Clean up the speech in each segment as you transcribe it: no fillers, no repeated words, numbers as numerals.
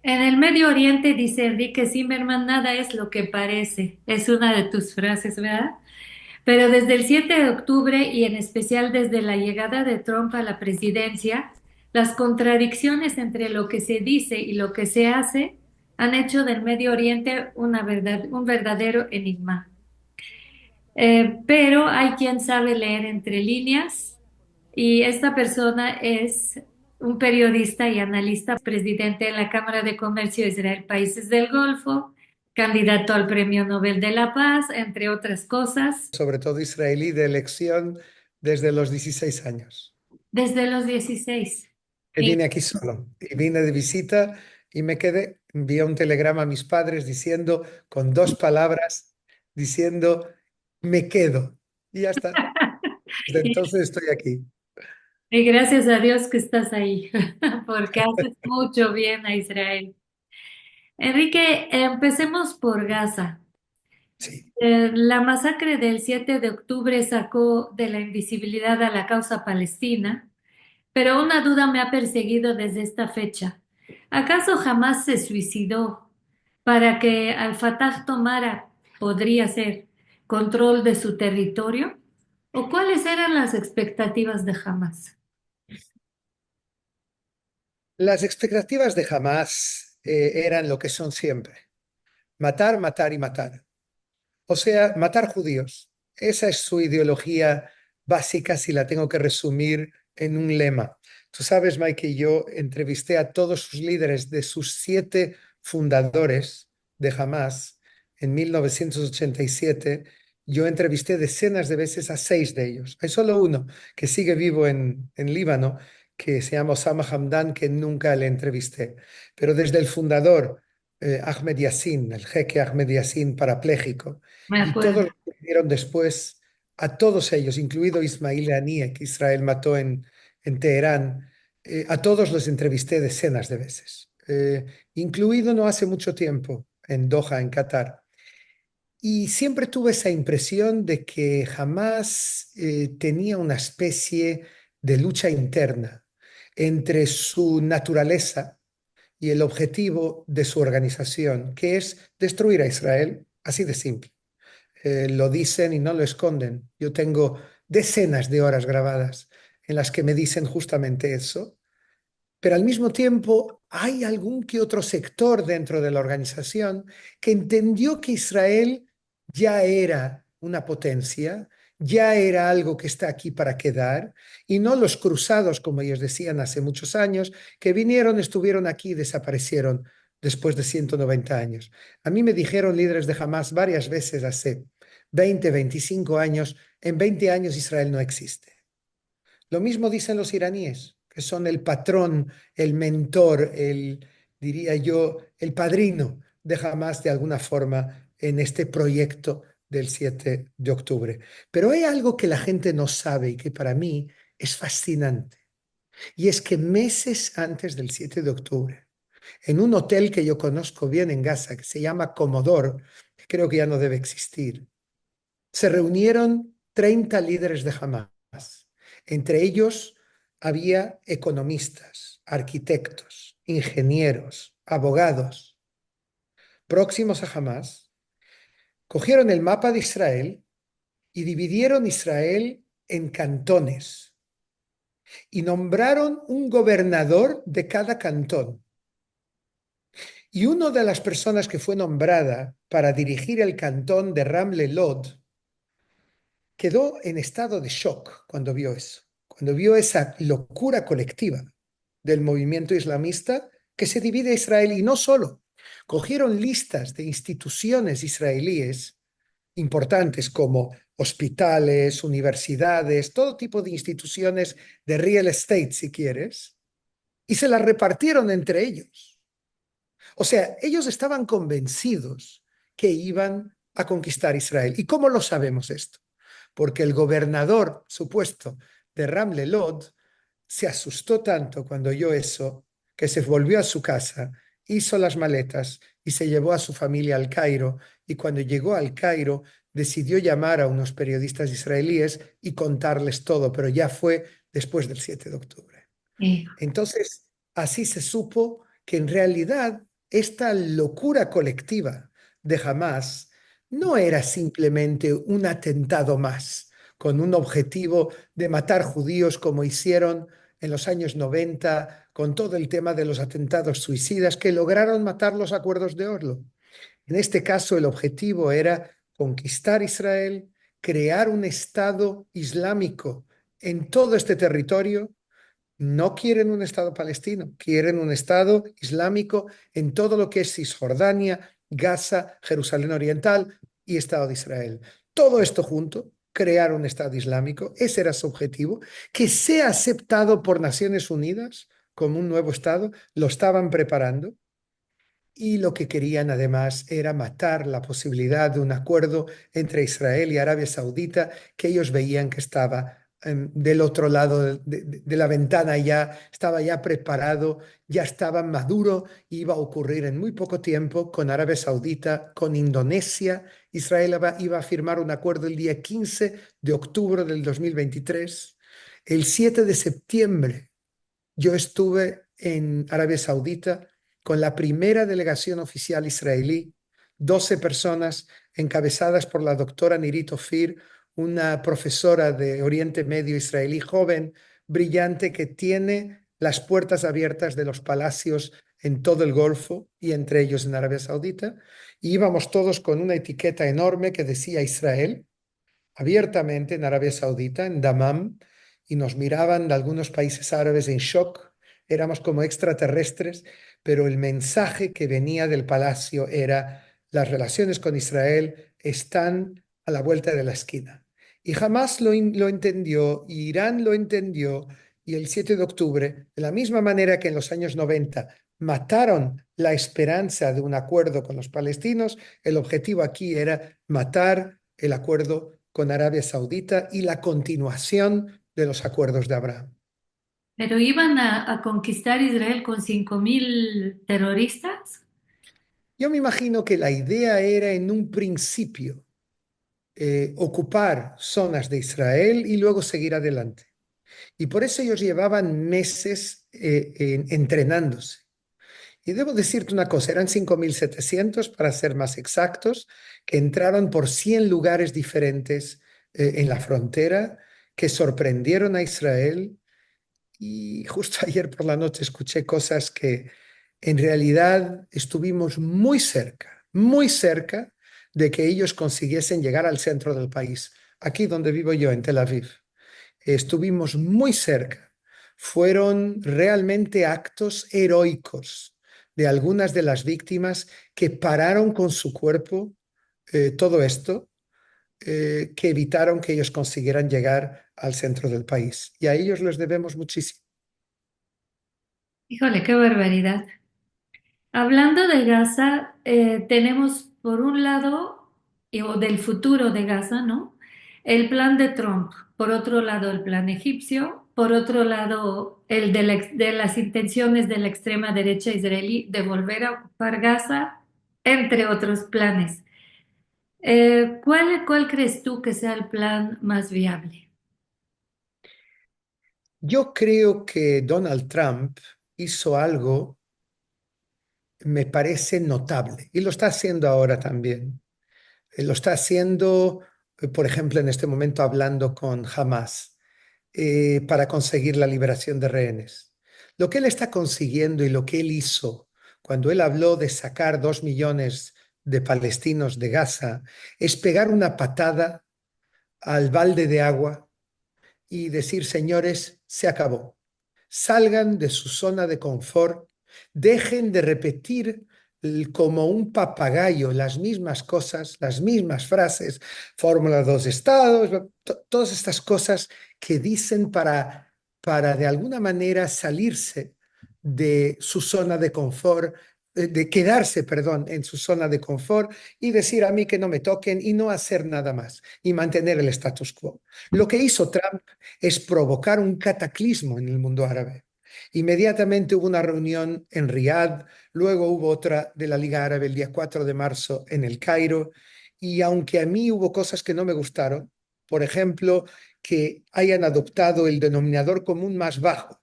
En el Medio Oriente, dice Enrique Zimmerman, nada es lo que parece. Es una de tus frases, ¿verdad? Pero desde el 7 de octubre y en especial desde la llegada de Trump a la presidencia, las contradicciones entre lo que se dice y lo que se hace han hecho del Medio Oriente un verdadero enigma. Pero hay quien sabe leer entre líneas y esta persona es un periodista y analista, presidente de la Cámara de Comercio de Israel Países del Golfo, candidato al Premio Nobel de la Paz, entre otras cosas, Sobre todo israelí de elección desde los 16 años. desde los 16. Que vine aquí solo y vine de visita y me quedé. Envié un telegrama a mis padres diciendo, con dos palabras, diciendo, me quedo. Y ya está. Desde Y, entonces estoy aquí. y gracias a Dios que estás ahí, porque haces mucho bien a Israel. Enrique, empecemos por Gaza. Sí. La masacre del 7 de octubre sacó de la invisibilidad a la causa palestina, pero una duda me ha perseguido desde esta fecha. ¿Acaso jamás se suicidó para que Al-Fatah tomara, podría ser, control de su territorio? ¿O cuáles eran las expectativas de Hamas? Las expectativas de Hamás eran lo que son siempre. Matar, matar y matar. O sea, matar judíos. Esa es su ideología básica, si la tengo que resumir en un lema. Tú sabes, Mike, que yo entrevisté a todos sus líderes de sus 7 fundadores de Hamas en 1987. Yo entrevisté decenas de veces a 6 de ellos. Hay solo uno que sigue vivo en Líbano, que se llama Osama Hamdan, que nunca le entrevisté. Pero desde el fundador, Ahmed Yassin, el jeque Ahmed Yassin, parapléjico, Me y todos acuerdo. los que vinieron después, a todos ellos, incluido Ismail Haniyeh, que Israel mató en Teherán, a todos los entrevisté decenas de veces, incluido no hace mucho tiempo en Doha, en Qatar. Y siempre tuve esa impresión de que jamás tenía una especie de lucha interna entre su naturaleza y el objetivo de su organización, que es destruir a Israel, así de simple. Lo dicen y no lo esconden. Yo tengo decenas de horas grabadas en las que me dicen justamente eso, pero al mismo tiempo hay algún que otro sector dentro de la organización que entendió que Israel ya era una potencia, ya era algo que está aquí para quedar, y no los cruzados, como ellos decían hace muchos años, que vinieron, estuvieron aquí y desaparecieron después de 190 años. A mí me dijeron líderes de Hamas varias veces hace 20, 25 años, en 20 años Israel no existe. Lo mismo dicen los iraníes, que son el patrón, el mentor, diría yo, el padrino de Hamas de alguna forma en este proyecto del 7 de octubre. Pero hay algo que la gente no sabe y que para mí es fascinante. Y es que meses antes del 7 de octubre, en un hotel que yo conozco bien en Gaza, que se llama Comodoro, que creo que ya no debe existir, se reunieron 30 líderes de Hamas. Entre ellos había economistas, arquitectos, ingenieros, abogados próximos a Hamas. Cogieron el mapa de Israel y dividieron Israel en cantones y nombraron un gobernador de cada cantón. Y una de las personas que fue nombrada para dirigir el cantón de Ramle Lod quedó en estado de shock cuando vio eso, cuando vio esa locura colectiva del movimiento islamista que se divide a Israel. Y no solo, cogieron listas de instituciones israelíes importantes como hospitales, universidades, todo tipo de instituciones de real estate, si quieres, y se las repartieron entre ellos. O sea, ellos estaban convencidos que iban a conquistar Israel. ¿Y cómo lo sabemos esto? Porque el gobernador supuesto de Ramle Lod se asustó tanto cuando oyó eso que se volvió a su casa, hizo las maletas y se llevó a su familia al Cairo. Y cuando llegó al Cairo decidió llamar a unos periodistas israelíes y contarles todo, pero ya fue después del 7 de octubre. Sí. Entonces, así se supo que en realidad esta locura colectiva de Hamas no era simplemente un atentado más, con un objetivo de matar judíos como hicieron en los años 90 con todo el tema de los atentados suicidas que lograron matar los acuerdos de Oslo. En este caso, el objetivo era conquistar Israel, crear un Estado islámico en todo este territorio. No quieren un Estado palestino, quieren un Estado islámico en todo lo que es Cisjordania, Gaza, Jerusalén Oriental y Estado de Israel. Todo esto junto, crear un Estado islámico, ese era su objetivo, que sea aceptado por Naciones Unidas como un nuevo Estado, lo estaban preparando y lo que querían además era matar la posibilidad de un acuerdo entre Israel y Arabia Saudita que ellos veían que estaba del otro lado de la ventana, ya estaba ya preparado, ya estaba maduro, iba a ocurrir en muy poco tiempo con Arabia Saudita, con Indonesia. Israel iba a firmar un acuerdo el día 15 de octubre del 2023. El 7 de septiembre yo estuve en Arabia Saudita con la primera delegación oficial israelí, 12 personas encabezadas por la doctora Nirit Ofir, una profesora de Oriente Medio israelí joven, brillante, que tiene las puertas abiertas de los palacios en todo el Golfo y entre ellos en Arabia Saudita. Y íbamos todos con una etiqueta enorme que decía Israel abiertamente en Arabia Saudita, en Dammam, y nos miraban de algunos países árabes en shock. Éramos como extraterrestres, pero el mensaje que venía del palacio era: las relaciones con Israel están a la vuelta de la esquina. Y jamás lo entendió, y Irán lo entendió, y el 7 de octubre, de la misma manera que en los años 90 mataron la esperanza de un acuerdo con los palestinos, el objetivo aquí era matar el acuerdo con Arabia Saudita y la continuación de los acuerdos de Abraham. Pero iban a conquistar Israel con 5.000 terroristas. Yo me imagino que la idea era en un principio ocupar zonas de Israel y luego seguir adelante. Y por eso ellos llevaban meses entrenándose. Y debo decirte una cosa, eran 5.700 para ser más exactos, que entraron por 100 lugares diferentes en la frontera, que sorprendieron a Israel. Y justo ayer por la noche escuché cosas que en realidad estuvimos muy cerca de que ellos consiguiesen llegar al centro del país, aquí donde vivo yo, en Tel Aviv. Estuvimos muy cerca. Fueron realmente actos heroicos de algunas de las víctimas que pararon con su cuerpo todo esto, que evitaron que ellos consiguieran llegar al centro del país. Y a ellos les debemos muchísimo. Híjole, qué barbaridad. Hablando de Gaza, tenemos por un lado, o del futuro de Gaza, ¿no? El plan de Trump, por otro lado el plan egipcio, por otro lado el de las intenciones de la extrema derecha israelí de volver a ocupar Gaza, entre otros planes. ¿Cuál crees tú que sea el plan más viable? Yo creo que Donald Trump hizo algo, me parece notable, y lo está haciendo ahora también. Lo está haciendo, por ejemplo, en este momento hablando con Hamas para conseguir la liberación de rehenes. Lo que él está consiguiendo y lo que él hizo cuando él habló de sacar 2 millones de palestinos de Gaza es pegar una patada al balde de agua y decir: señores, se acabó. Salgan de su zona de confort, dejen de repetir como un papagayo las mismas cosas, las mismas frases, fórmula dos estados, todas estas cosas que dicen para de alguna manera salirse de su zona de confort, de quedarse, perdón, en su zona de confort y decir: a mí que no me toquen, y no hacer nada más y mantener el status quo. Lo que hizo Trump es provocar un cataclismo en el mundo árabe. Inmediatamente hubo una reunión en Riad, luego hubo otra de la Liga Árabe el día 4 de marzo en el Cairo, y aunque a mí hubo cosas que no me gustaron, por ejemplo, que hayan adoptado el denominador común más bajo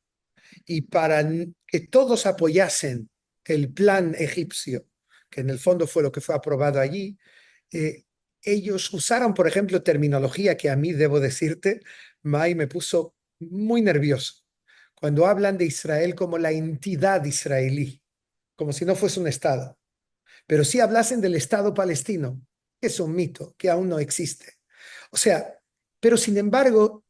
y para que todos apoyasen el plan egipcio, que en el fondo fue lo que fue aprobado allí, eh, ellos usaron, por ejemplo, terminología que a mí, debo decirte, Mai, me puso muy nervioso. Cuando hablan de Israel como la entidad israelí, como si no fuese un Estado. Pero si hablasen del Estado palestino, que es un mito, que aún no existe. O sea, pero sin embargo,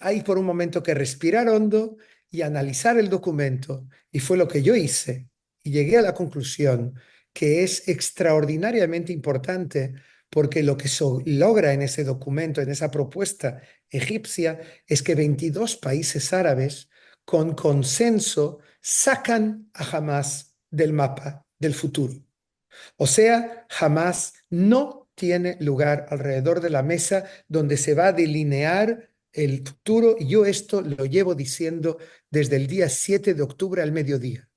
hay por un momento que respirar hondo y analizar el documento, y fue lo que yo hice, y llegué a la conclusión que es extraordinariamente importante porque lo que se logra en ese documento, en esa propuesta egipcia, es que 22 países árabes con consenso sacan a Hamas del mapa del futuro. O sea, jamás no tiene lugar alrededor de la mesa donde se va a delinear el futuro. Y yo esto lo llevo diciendo desde el día 7 de octubre al mediodía.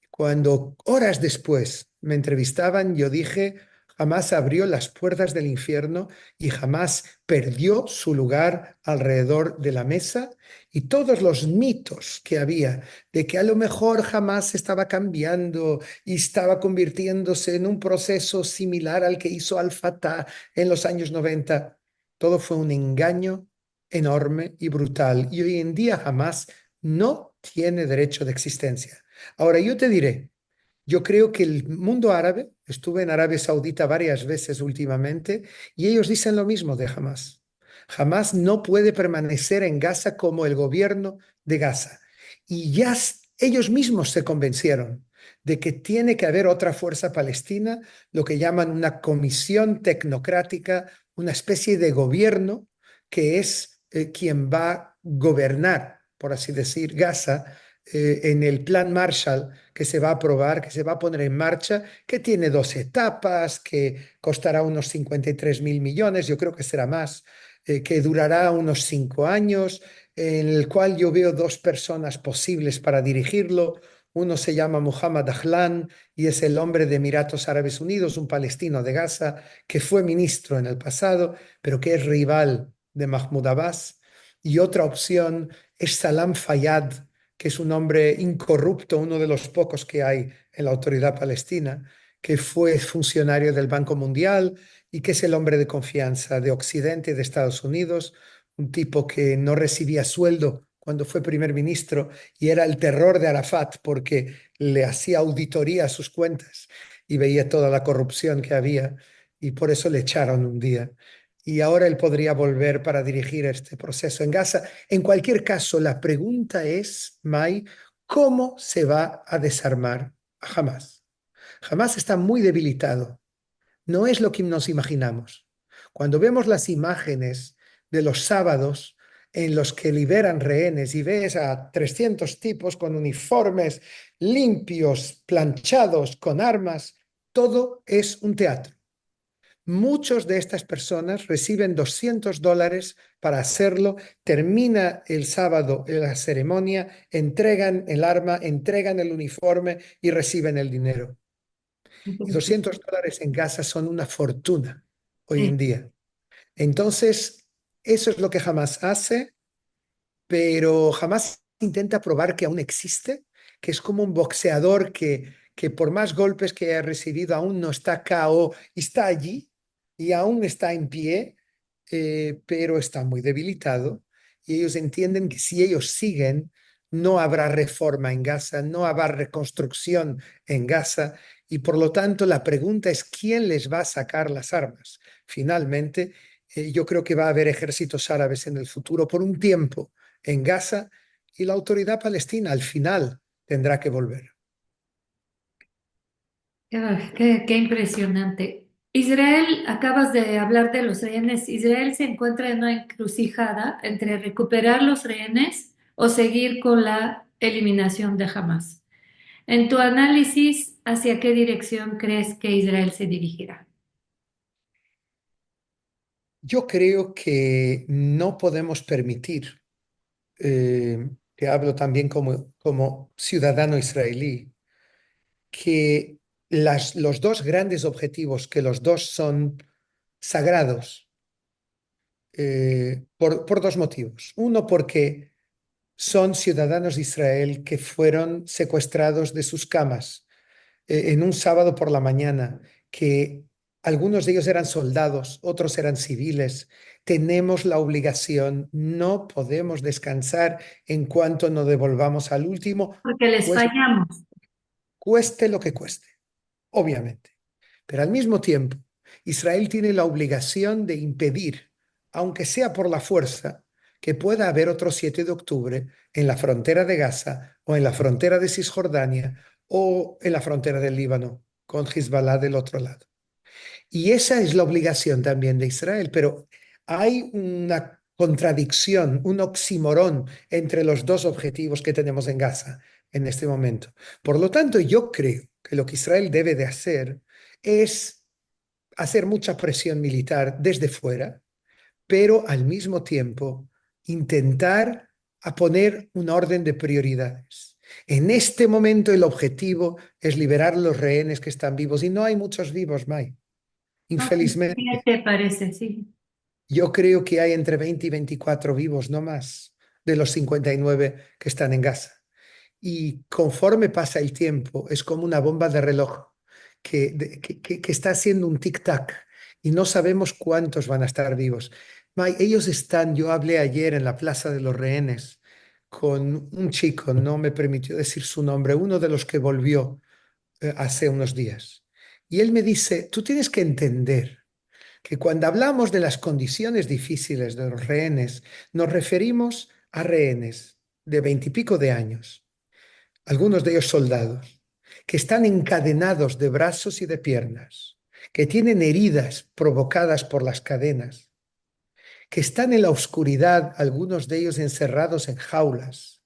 Cuando horas después me entrevistaban, yo dije, jamás abrió las puertas del infierno y jamás perdió su lugar alrededor de la mesa, y todos los mitos que había de que a lo mejor jamás estaba cambiando y estaba convirtiéndose en un proceso similar al que hizo Al-Fatah en los años 90, todo fue un engaño enorme y brutal, y hoy en día jamás no tiene derecho de existencia. Ahora, yo te diré, yo creo que el mundo árabe, estuve en Arabia Saudita varias veces últimamente, y ellos dicen lo mismo de Hamas. Hamas no puede permanecer en Gaza como el gobierno de Gaza. Y ya ellos mismos se convencieron de que tiene que haber otra fuerza palestina, lo que llaman una comisión tecnocrática, una especie de gobierno que es quien va a gobernar, por así decir, Gaza, en el plan Marshall que se va a aprobar, que se va a poner en marcha, que tiene dos etapas, que costará unos 53.000 millones, yo creo que será más, que durará unos 5 años, en el cual yo veo dos personas posibles para dirigirlo. Uno se llama Muhammad Ahlan y es el hombre de Emiratos Árabes Unidos, un palestino de Gaza que fue ministro en el pasado, pero que es rival de Mahmoud Abbas. Y otra opción es Salam Fayyad, que es un hombre incorrupto, uno de los pocos que hay en la autoridad palestina, que fue funcionario del Banco Mundial y que es el hombre de confianza de Occidente y de Estados Unidos, un tipo que no recibía sueldo cuando fue primer ministro y era el terror de Arafat porque le hacía auditoría a sus cuentas y veía toda la corrupción que había, y por eso le echaron un día. Y ahora él podría volver para dirigir este proceso en Gaza. En cualquier caso, la pregunta es, Mai, ¿cómo se va a desarmar a Hamas? Hamas está muy debilitado. No es lo que nos imaginamos. Cuando vemos las imágenes de los sábados en los que liberan rehenes y ves a 300 tipos con uniformes limpios, planchados, con armas, todo es un teatro. Muchos de estas personas reciben $200 para hacerlo, termina el sábado la ceremonia, entregan el arma, entregan el uniforme y reciben el dinero. Y $200 en Gaza son una fortuna hoy Sí. en día. Entonces, eso es lo que jamás hace, pero jamás intenta probar que aún existe, que es como un boxeador que por más golpes que haya recibido aún no está KO y está allí y aún está en pie, pero está muy debilitado. Y ellos entienden que si ellos siguen, no habrá reforma en Gaza, no habrá reconstrucción en Gaza, y por lo tanto la pregunta es quién les va a sacar las armas. Finalmente, yo creo que va a haber ejércitos árabes en el futuro por un tiempo en Gaza, y la autoridad palestina al final tendrá que volver. Qué impresionante. Israel, acabas de hablar de los rehenes. Israel se encuentra en una encrucijada entre recuperar los rehenes o seguir con la eliminación de Hamas. En tu análisis, ¿hacia qué dirección crees que Israel se dirigirá? Yo creo que no podemos permitir, que hablo también como ciudadano israelí, que los dos grandes objetivos, que los dos son sagrados, por dos motivos. Uno, porque son ciudadanos de Israel que fueron secuestrados de sus camas en un sábado por la mañana, que algunos de ellos eran soldados, otros eran civiles. Tenemos la obligación, no podemos descansar en cuanto nos devolvamos al último, porque les pues fallamos. cueste lo que cueste, obviamente. Pero al mismo tiempo, Israel tiene la obligación de impedir, aunque sea por la fuerza, que pueda haber otro 7 de octubre en la frontera de Gaza o en la frontera de Cisjordania o en la frontera del Líbano, con Hezbollah del otro lado. Y esa es la obligación también de Israel, pero hay una contradicción, un oxímoron entre los dos objetivos que tenemos en Gaza en este momento. Por lo tanto, yo creo que lo que Israel debe de hacer es hacer mucha presión militar desde fuera, pero al mismo tiempo intentar a poner un orden de prioridades. En este momento el objetivo es liberar los rehenes que están vivos y no hay muchos vivos, May, No, infelizmente. te parece, sí. Yo creo que hay entre 20 y 24 vivos, no más, de los 59 que están en Gaza. Y conforme pasa el tiempo, es como una bomba de reloj que está haciendo un tic-tac y no sabemos cuántos van a estar vivos. Ellos están, yo hablé ayer en la Plaza de los Rehenes con un chico, no me permitió decir su nombre, uno de los que volvió hace unos días. Y él me dice, tú tienes que entender que cuando hablamos de las condiciones difíciles de los rehenes, nos referimos a rehenes de 20 y pico de años, algunos de ellos soldados, que están encadenados de brazos y de piernas, que tienen heridas provocadas por las cadenas, que están en la oscuridad, algunos de ellos encerrados en jaulas,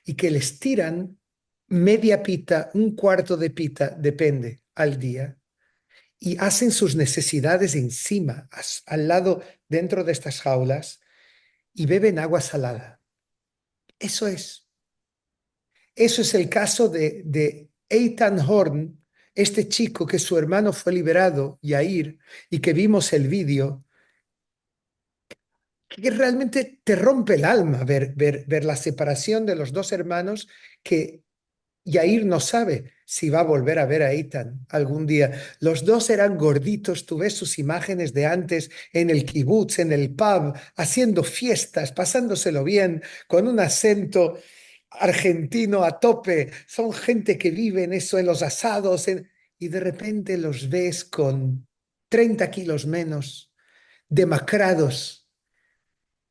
y que les tiran media pita, un cuarto de pita, depende, al día, y hacen sus necesidades encima, al lado, dentro de estas jaulas, y beben agua salada. Eso es. Eso es el caso de Eitan Horn, este chico que su hermano fue liberado, Yair, y que vimos el vídeo, que realmente te rompe el alma ver la separación de los dos hermanos que Yair no sabe si va a volver a ver a Eitan algún día. Los dos eran gorditos, tú ves sus imágenes de antes en el kibutz, en el pub, haciendo fiestas, pasándoselo bien, con un acento argentino a tope. Son gente que vive en eso, en los asados, y de repente los ves con 30 kilos menos, demacrados,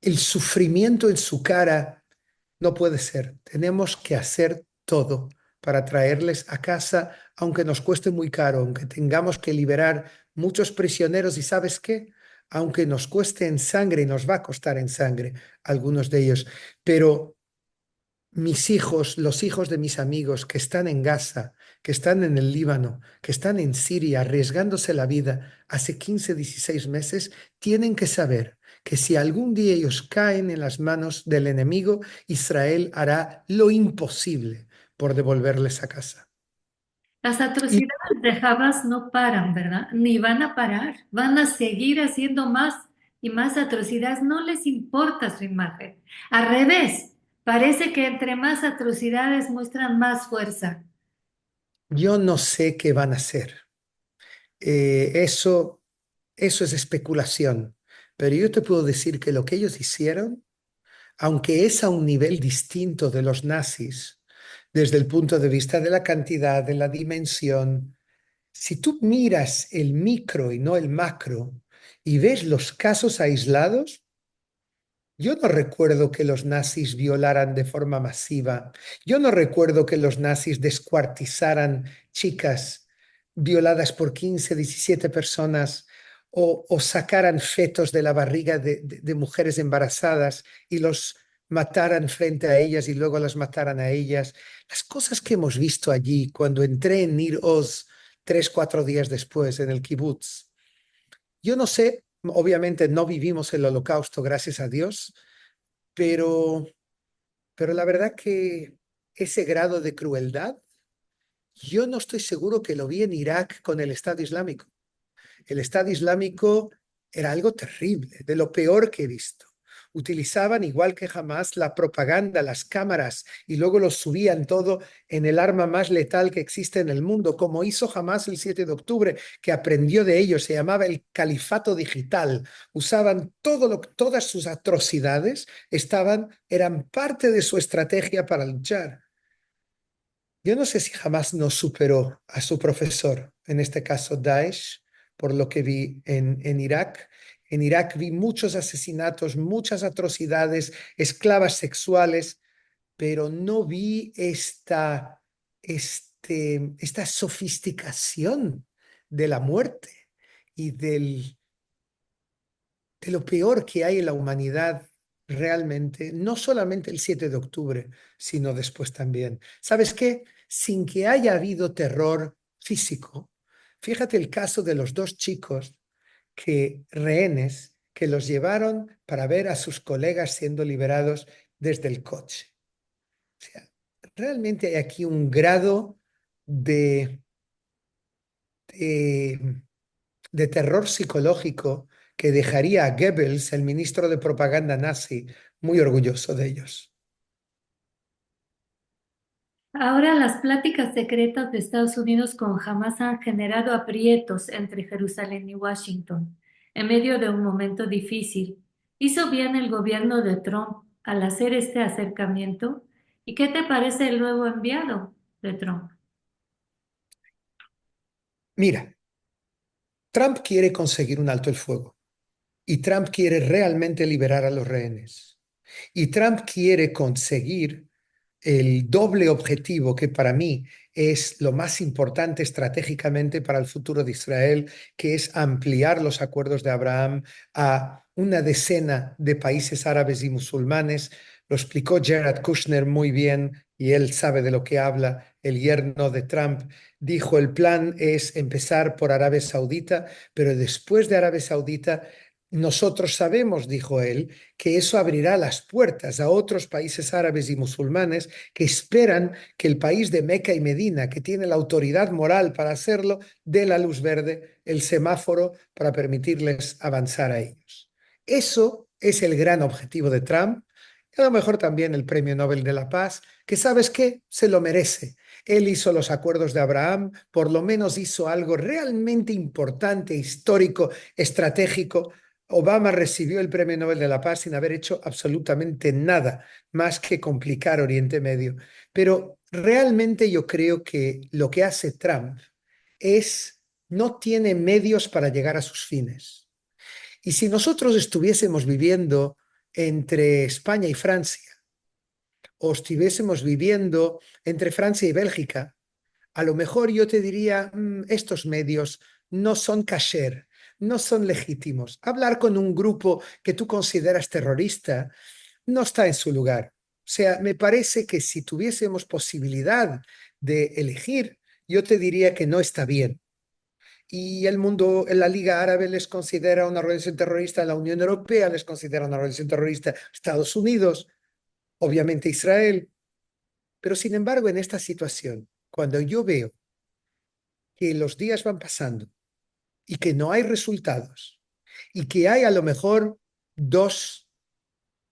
el sufrimiento en su cara. No puede ser. Tenemos que hacer todo para traerles a casa, aunque nos cueste muy caro, aunque tengamos que liberar muchos prisioneros y ¿sabes qué? Aunque nos cueste en sangre y nos va a costar en sangre algunos de ellos, pero mis hijos, los hijos de mis amigos que están en Gaza, que están en el Líbano, que están en Siria arriesgándose la vida hace 15, 16 meses, tienen que saber que si algún día ellos caen en las manos del enemigo, Israel hará lo imposible por devolverles a casa. Las Y atrocidades de Hamas no paran, ¿verdad? Ni van a parar. Van a seguir haciendo más y más atrocidades. No les importa su imagen. Al revés, parece que entre más atrocidades muestran más fuerza. yo no sé qué van a hacer. Eso es especulación. Pero yo te puedo decir que lo que ellos hicieron, aunque es a un nivel distinto de los nazis, desde el punto de vista de la cantidad, de la dimensión, si tú miras el micro y no el macro y ves los casos aislados, yo no recuerdo que los nazis violaran de forma masiva. Yo no recuerdo que los nazis descuartizaran chicas violadas por 15, 17 personas o sacaran fetos de la barriga de mujeres embarazadas y los mataran frente a ellas y luego las mataran a ellas. Las cosas que hemos visto allí cuando entré en Nir Oz 3, 4 días después en el kibutz. Yo no sé, obviamente no vivimos el holocausto, gracias a Dios, pero, pero la verdad que ese grado de crueldad, yo no estoy seguro que lo vi en Irak con el Estado Islámico. El Estado Islámico era algo terrible, de lo peor que he visto. utilizaban, igual que jamás, la propaganda, las cámaras, y luego lo subían todo en el arma más letal que existe en el mundo, como hizo jamás el 7 de octubre, que aprendió de ellos, se llamaba el califato digital. Usaban todas sus atrocidades, eran parte de su estrategia para luchar. Yo no sé si jamás no superó a su profesor, en este caso Daesh, por lo que vi en Irak. En Irak vi muchos asesinatos, muchas atrocidades, esclavas sexuales, pero no vi esta sofisticación de la muerte y de lo peor que hay en la humanidad realmente, no solamente el 7 de octubre, sino después también. ¿Sabes qué? Sin que haya habido terror físico, fíjate el caso de los dos chicos rehenes que los llevaron para ver a sus colegas siendo liberados desde el coche. O sea, realmente hay aquí un grado de, de de terror psicológico que dejaría a Goebbels, el ministro de propaganda nazi, muy orgulloso de ellos. Ahora las pláticas secretas de Estados Unidos con Hamas han generado aprietos entre Jerusalén y Washington en medio de un momento difícil. ¿Hizo bien el gobierno de Trump al hacer este acercamiento? ¿Y qué te parece el nuevo enviado de Trump? Mira, Trump quiere conseguir un alto el fuego y Trump quiere realmente liberar a los rehenes y Trump quiere conseguir el doble objetivo que para mí es lo más importante estratégicamente para el futuro de Israel, que es ampliar los acuerdos de Abraham a una decena de países árabes y musulmanes. Lo explicó Jared Kushner muy bien y él sabe de lo que habla. El yerno de Trump dijo, el plan es empezar por Arabia Saudita, pero después de Arabia Saudita nosotros sabemos, dijo él, que eso abrirá las puertas a otros países árabes y musulmanes que esperan que el país de Meca y Medina, que tiene la autoridad moral para hacerlo, dé la luz verde, el semáforo para permitirles avanzar a ellos. Eso es el gran objetivo de Trump. Y a lo mejor también el Premio Nobel de la Paz, que sabes qué, se lo merece. Él hizo los acuerdos de Abraham, por lo menos hizo algo realmente importante, histórico, estratégico. Obama recibió el Premio Nobel de la Paz sin haber hecho absolutamente nada más que complicar Oriente Medio. Pero realmente yo creo que lo que hace Trump no tiene medios para llegar a sus fines. Y si nosotros estuviésemos viviendo entre España y Francia, o estuviésemos viviendo entre Francia y Bélgica, a lo mejor yo te diría, estos medios no son kasher, no son legítimos. Hablar con un grupo que tú consideras terrorista no está en su lugar. O sea, me parece que si tuviésemos posibilidad de elegir, yo te diría que no está bien. Y el mundo, en la Liga Árabe les considera una organización terrorista, la Unión Europea les considera una organización terrorista, Estados Unidos, obviamente Israel. Pero sin embargo, en esta situación, cuando yo veo que los días van pasando y que no hay resultados y que hay a lo mejor dos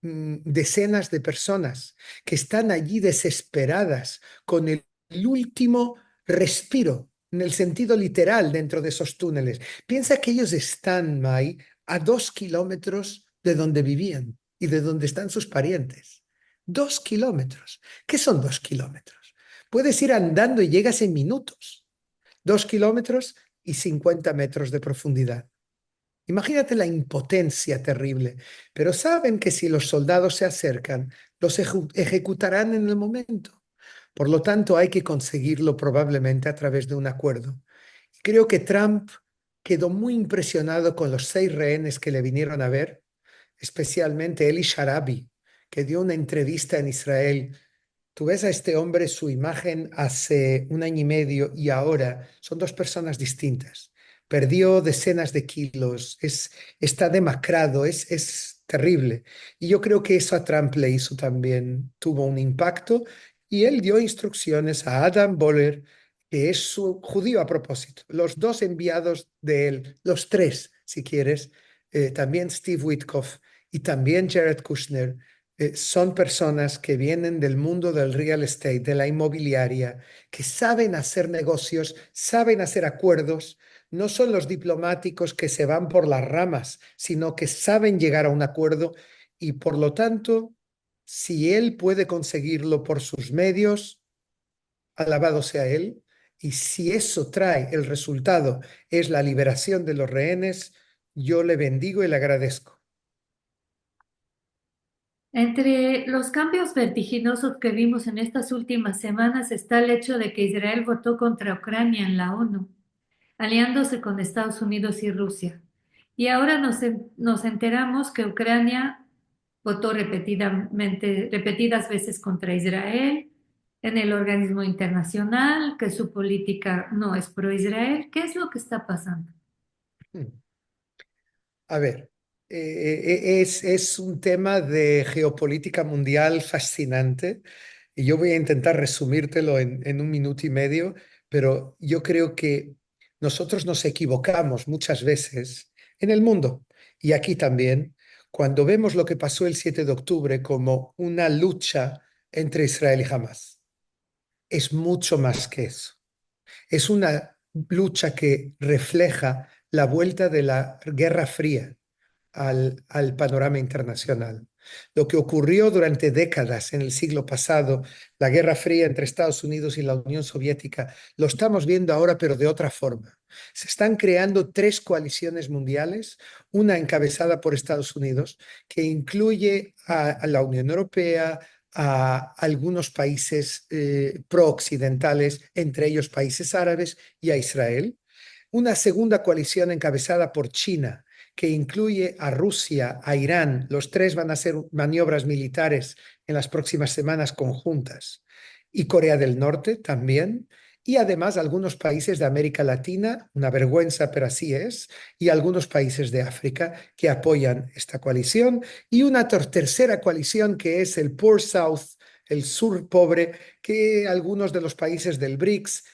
decenas de personas que están allí desesperadas con el último respiro, en el sentido literal, dentro de esos túneles. Piensa que ellos están, Mai, a 2 kilómetros de donde vivían y de donde están sus parientes. 2 kilómetros. ¿Qué son 2 kilómetros? Puedes ir andando y llegas en minutos. 2 kilómetros y 50 metros de profundidad. Imagínate la impotencia terrible, pero saben que si los soldados se acercan, los ejecutarán en el momento. Por lo tanto, hay que conseguirlo probablemente a través de un acuerdo. Creo que Trump quedó muy impresionado con los 6 rehenes que le vinieron a ver, especialmente Eli Sharabi, que dio una entrevista en Israel. Tú ves a este hombre, su imagen hace un año y medio y ahora son dos personas distintas. Perdió decenas de kilos, está demacrado, es terrible. Y yo creo que eso a Trump le hizo también, tuvo un impacto y él dio instrucciones a Adam Boller, que es su judío a propósito. Los dos enviados de él, los tres, si quieres, también Steve Witkoff y también Jared Kushner son personas que vienen del mundo del real estate, de la inmobiliaria, que saben hacer negocios, saben hacer acuerdos. No son los diplomáticos que se van por las ramas, sino que saben llegar a un acuerdo y por lo tanto, si él puede conseguirlo por sus medios, alabado sea él. Y si eso trae el resultado, es la liberación de los rehenes, yo le bendigo y le agradezco. Entre los cambios vertiginosos que vimos en estas últimas semanas está el hecho de que Israel votó contra Ucrania en la ONU, aliándose con Estados Unidos y Rusia. Y ahora nos enteramos que Ucrania votó repetidas veces contra Israel en el organismo internacional, que su política no es pro-Israel. ¿Qué es lo que está pasando? A ver, es un tema de geopolítica mundial fascinante y yo voy a intentar resumírtelo en un minuto y medio, pero yo creo que nosotros nos equivocamos muchas veces en el mundo y aquí también cuando vemos lo que pasó el 7 de octubre como una lucha entre Israel y Hamas. Es mucho más que eso. Es una lucha que refleja la vuelta de la Guerra Fría al panorama internacional. Lo que ocurrió durante décadas en el siglo pasado, la Guerra Fría entre Estados Unidos y la Unión Soviética, lo estamos viendo ahora, pero de otra forma. Se están creando tres coaliciones mundiales, una encabezada por Estados Unidos, que incluye a la Unión Europea, a algunos países pro-occidentales, entre ellos países árabes y a Israel. Una segunda coalición encabezada por China, que incluye a Rusia, a Irán. Los tres van a hacer maniobras militares en las próximas semanas conjuntas. Y Corea del Norte también. Y además algunos países de América Latina, una vergüenza, pero así es, y algunos países de África que apoyan esta coalición. Y una tercera coalición que es el Poor South, el sur pobre, que algunos de los países del BRICS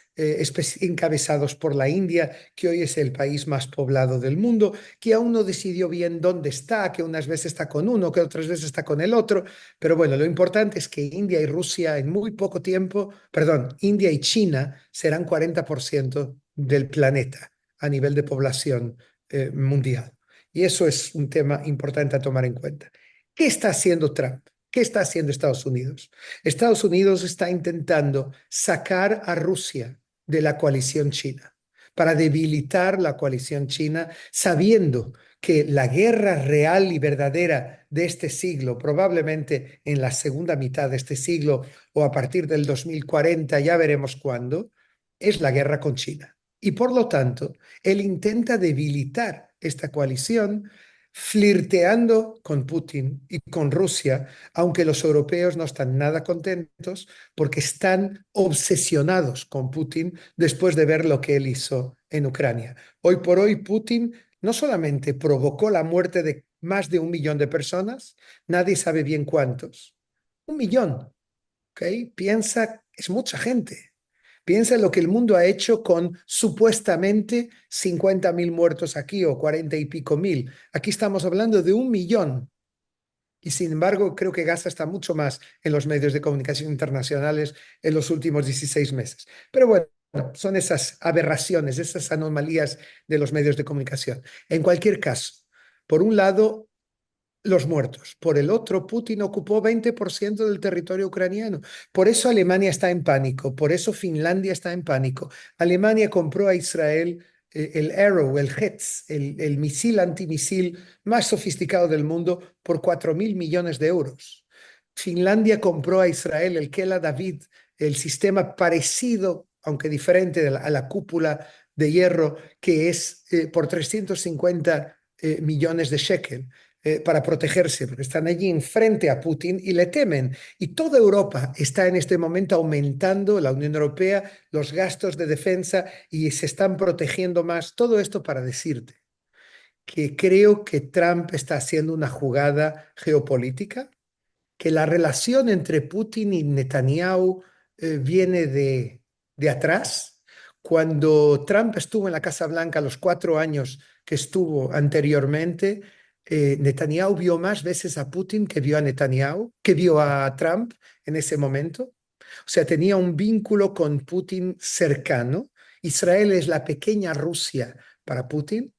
encabezados por la India, que hoy es el país más poblado del mundo, que aún no decidió bien dónde está, que unas veces está con uno, que otras veces está con el otro. Pero bueno, lo importante es que India y Rusia en muy poco tiempo, perdón, India y China serán 40% del planeta a nivel de población mundial. Y eso es un tema importante a tomar en cuenta. ¿Qué está haciendo Trump? ¿Qué está haciendo Estados Unidos? Estados Unidos está intentando sacar a Rusia de la coalición china, para debilitar la coalición china, sabiendo que la guerra real y verdadera de este siglo, probablemente en la segunda mitad de este siglo o a partir del 2040, ya veremos cuándo, es la guerra con China. Y por lo tanto, él intenta debilitar esta coalición flirteando con Putin y con Rusia, aunque los europeos no están nada contentos porque están obsesionados con Putin después de ver lo que él hizo en Ucrania. Hoy por hoy, Putin no solamente provocó la muerte de más de 1 millón de personas, nadie sabe bien cuántos. 1 millón, ¿ok? Piensa, es mucha gente. Piensa en lo que el mundo ha hecho con supuestamente 50.000 muertos aquí o 40 y pico mil. Aquí estamos hablando de 1 millón. Y sin embargo, creo que Gaza está mucho más en los medios de comunicación internacionales en los últimos 16 meses. Pero bueno, son esas aberraciones, esas anomalías de los medios de comunicación. En cualquier caso, por un lado, los muertos. Por el otro, Putin ocupó 20% del territorio ucraniano. Por eso Alemania está en pánico, por eso Finlandia está en pánico. Alemania compró a Israel el Arrow, el Hetz, el misil antimisil más sofisticado del mundo por 4.000 millones de euros. Finlandia compró a Israel el Kela David, el sistema parecido, aunque diferente a la cúpula de hierro, que es por 350 millones de shekel para protegerse, porque están allí enfrente a Putin y le temen. Y toda Europa está en este momento aumentando, la Unión Europea, los gastos de defensa y se están protegiendo más. Todo esto para decirte que creo que Trump está haciendo una jugada geopolítica, que la relación entre Putin y Netanyahu viene de atrás. Cuando Trump estuvo en la Casa Blanca los 4 años que estuvo anteriormente, Netanyahu vio más veces a Putin que vio a Netanyahu, que vio a Trump en ese momento. O sea, tenía un vínculo con Putin cercano. Israel es la pequeña Rusia para Putin.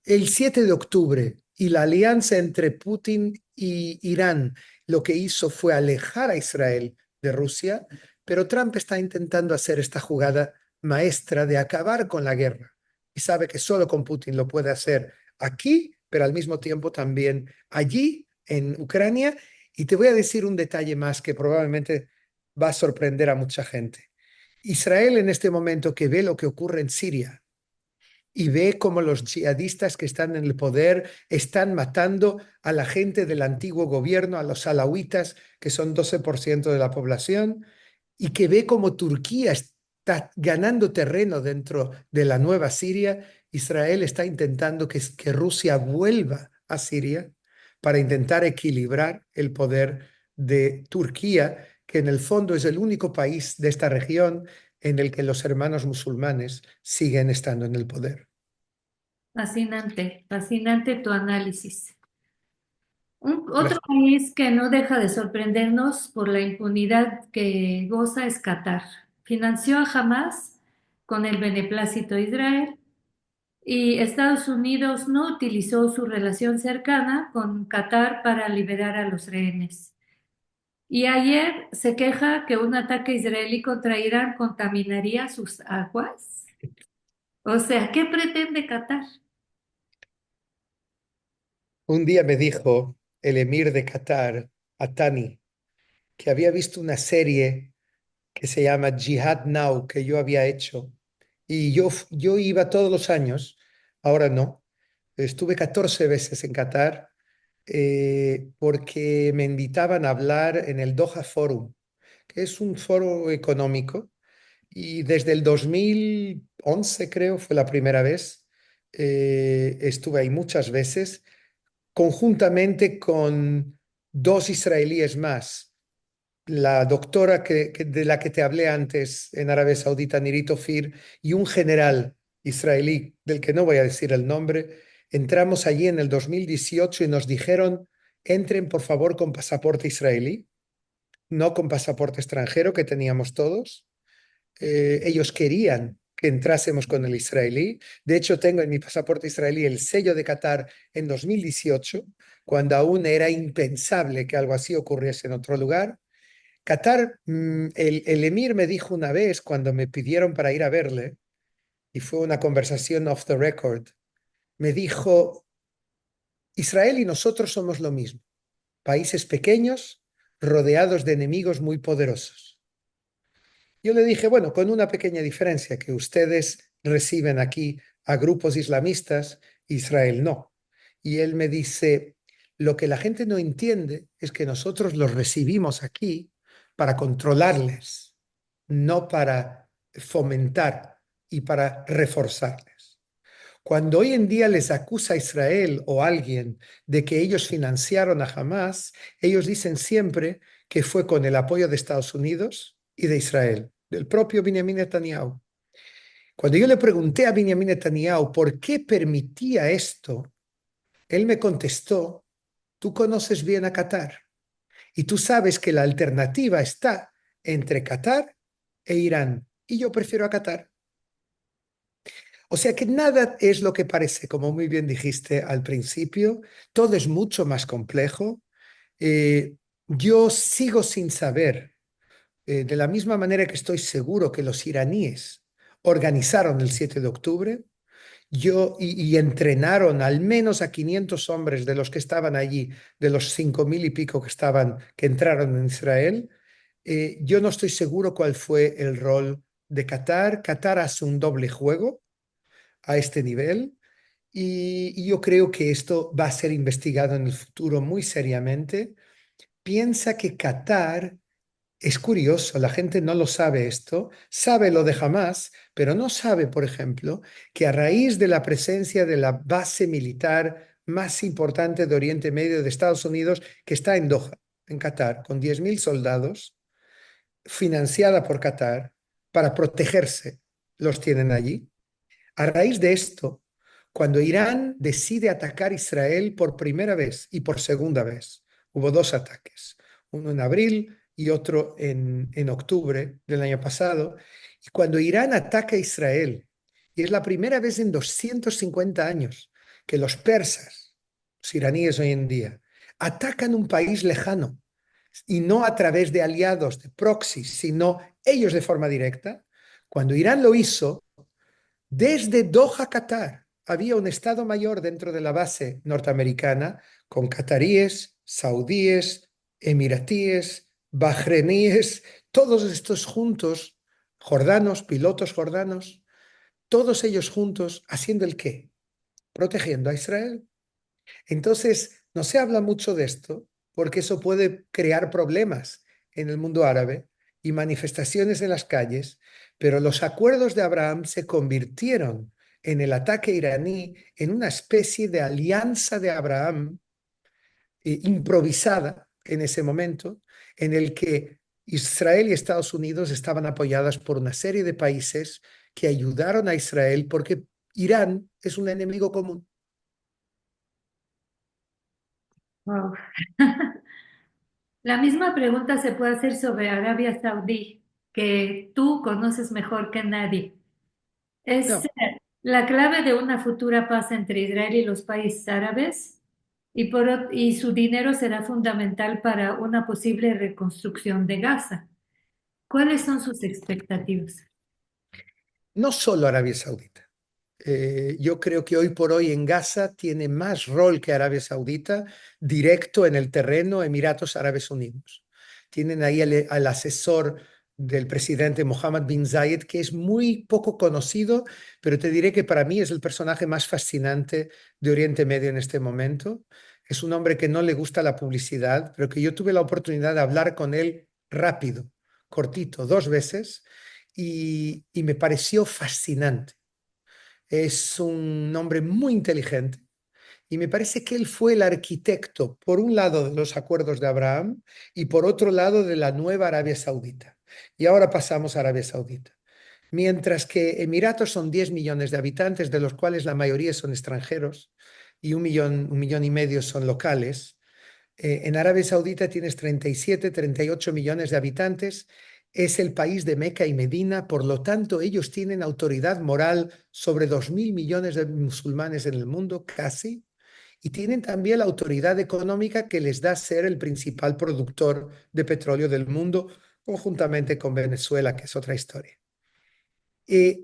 El 7 de octubre y la alianza entre Putin y Irán lo que hizo fue alejar a Israel de Rusia, pero Trump está intentando hacer esta jugada maestra de acabar con la guerra y sabe que solo con Putin lo puede hacer aquí, pero al mismo tiempo también allí en Ucrania. Y te voy a decir un detalle más que probablemente va a sorprender a mucha gente. Israel en este momento que ve lo que ocurre en Siria y ve cómo los yihadistas que están en el poder están matando a la gente del antiguo gobierno, a los alawitas, que son 12% de la población, y que ve cómo Turquía está ganando terreno dentro de la nueva Siria. Israel está intentando que Rusia vuelva a Siria para intentar equilibrar el poder de Turquía, que en el fondo es el único país de esta región en el que los hermanos musulmanes siguen estando en el poder. Fascinante, fascinante tu análisis. Otro Gracias. país que no deja de sorprendernos por la impunidad que goza es Qatar. Financió a Hamas con el beneplácito de Israel y Estados Unidos no utilizó su relación cercana con Qatar para liberar a los rehenes. Y ayer se queja que un ataque israelí contra Irán contaminaría sus aguas. O sea, ¿qué pretende Qatar? Un día me dijo el emir de Qatar, Atani, que había visto una serie que se llama Jihad Now, que yo había hecho. Y yo iba todos los años, ahora no. Estuve 14 veces en Qatar porque me invitaban a hablar en el Doha Forum, que es un foro económico. Y desde el 2011, creo, fue la primera vez. Estuve ahí muchas veces conjuntamente con dos israelíes más. La doctora de la que te hablé antes en Arabia Saudita, Nirit Ofir, y un general israelí, del que no voy a decir el nombre, entramos allí en el 2018 y nos dijeron, entren por favor con pasaporte israelí, no con pasaporte extranjero que teníamos todos. Ellos querían que entrásemos con el israelí. De hecho, tengo en mi pasaporte israelí el sello de Qatar en 2018, cuando aún era impensable que algo así ocurriese en otro lugar. Qatar, el emir me dijo una vez cuando me pidieron para ir a verle, y fue una conversación off the record, me dijo, Israel y nosotros somos lo mismo, países pequeños rodeados de enemigos muy poderosos. Yo le dije, bueno, con una pequeña diferencia, que ustedes reciben aquí a grupos islamistas, Israel no. Y él me dice, lo que la gente no entiende es que nosotros los recibimos aquí para controlarles, no para fomentar y para reforzarles. Cuando hoy en día les acusa a Israel o alguien de que ellos financiaron a Hamas, ellos dicen siempre que fue con el apoyo de Estados Unidos y de Israel, del propio Benjamin Netanyahu. Cuando yo le pregunté a Benjamin Netanyahu por qué permitía esto, él me contestó, tú conoces bien a Qatar y tú sabes que la alternativa está entre Qatar e Irán y yo prefiero a Qatar. O sea que nada es lo que parece, como muy bien dijiste al principio, todo es mucho más complejo. Eh, yo sigo sin saber, de la misma manera que estoy seguro que los iraníes organizaron el 7 de octubre y entrenaron al menos a 500 hombres de los que estaban allí, de los 5.000 y pico que entraron en Israel. Yo no estoy seguro cuál fue el rol de Qatar. Qatar hace un doble juego a este nivel. Y yo creo que esto va a ser investigado en el futuro muy seriamente. Piensa que Qatar es curioso, la gente no lo sabe esto, sabe lo de Hamas, pero no sabe, por ejemplo, que a raíz de la presencia de la base militar más importante de Oriente Medio de Estados Unidos, que está en Doha, en Qatar, con 10.000 soldados, financiada por Qatar para protegerse, los tienen allí. A raíz de esto, Cuando Irán decide atacar Israel por primera vez y por segunda vez, hubo dos ataques, uno en abril y otro en octubre del año pasado. Y cuando Irán ataca a Israel, y es la primera vez en 250 años que los persas, los iraníes hoy en día, atacan un país lejano, y no a través de aliados, de proxies, sino ellos de forma directa, cuando Irán lo hizo, desde Doha, Qatar, había un Estado Mayor dentro de la base norteamericana con cataríes, saudíes, emiratíes, bahreníes, todos estos juntos, jordanos, pilotos jordanos, todos ellos juntos, ¿haciendo el qué? Protegiendo a Israel. Entonces, no se habla mucho de esto porque eso puede crear problemas en el mundo árabe y manifestaciones en las calles, pero los acuerdos de Abraham se convirtieron en el ataque iraní en una especie de alianza de Abraham improvisada en ese momento, en el que Israel y Estados Unidos estaban apoyadas por una serie de países que ayudaron a Israel porque Irán es un enemigo común. Wow. La misma pregunta se puede hacer sobre Arabia Saudí, que tú conoces mejor que nadie. ¿Es No, la clave de una futura paz entre Israel y los países árabes? Y su dinero será fundamental para una posible reconstrucción de Gaza. ¿Cuáles son sus expectativas? no solo Arabia Saudita. Yo creo que hoy por hoy en Gaza tiene más rol que Arabia Saudita directo en el terreno Emiratos Árabes Unidos. Tienen ahí al asesor del presidente Mohammed bin Zayed, que es muy poco conocido, pero te diré que para mí es el personaje más fascinante de Oriente Medio en este momento. Es un hombre que no le gusta la publicidad, pero que yo tuve la oportunidad de hablar con él rápido, cortito, dos veces, y me pareció fascinante. Es un hombre muy inteligente y me parece que él fue el arquitecto, por un lado, de los acuerdos de Abraham y por otro lado, de la nueva Arabia Saudita. Y ahora pasamos a Arabia Saudita. Mientras que Emiratos son 10 millones de habitantes, de los cuales la mayoría son extranjeros y un millón y medio son locales, en Arabia Saudita tienes 37, 38 millones de habitantes. Es el país de Meca y Medina, por lo tanto, ellos tienen autoridad moral sobre 2.000 millones de musulmanes en el mundo, casi, y tienen también la autoridad económica que les da ser el principal productor de petróleo del mundo, conjuntamente con Venezuela, que es otra historia. Eh,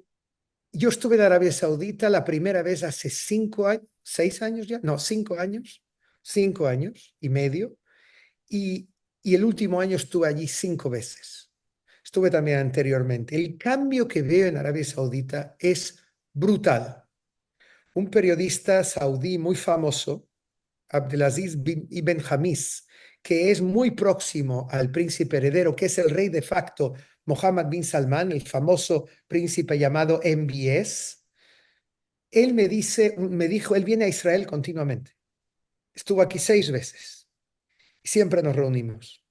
yo estuve en Arabia Saudita la primera vez hace 5 años, 6 años ya, no, 5 años, 5 años y medio. Y, y el último año estuve allí 5 veces. Estuve también anteriormente. El cambio que veo en Arabia Saudita es brutal. Un periodista saudí muy famoso, Abdelaziz Ibn Hamis, que es muy próximo al príncipe heredero, que es el rey de facto, Mohammed bin Salman, el famoso príncipe llamado MBS. Él me dijo, él viene a Israel continuamente. Estuvo aquí 6 veces y siempre nos reunimos.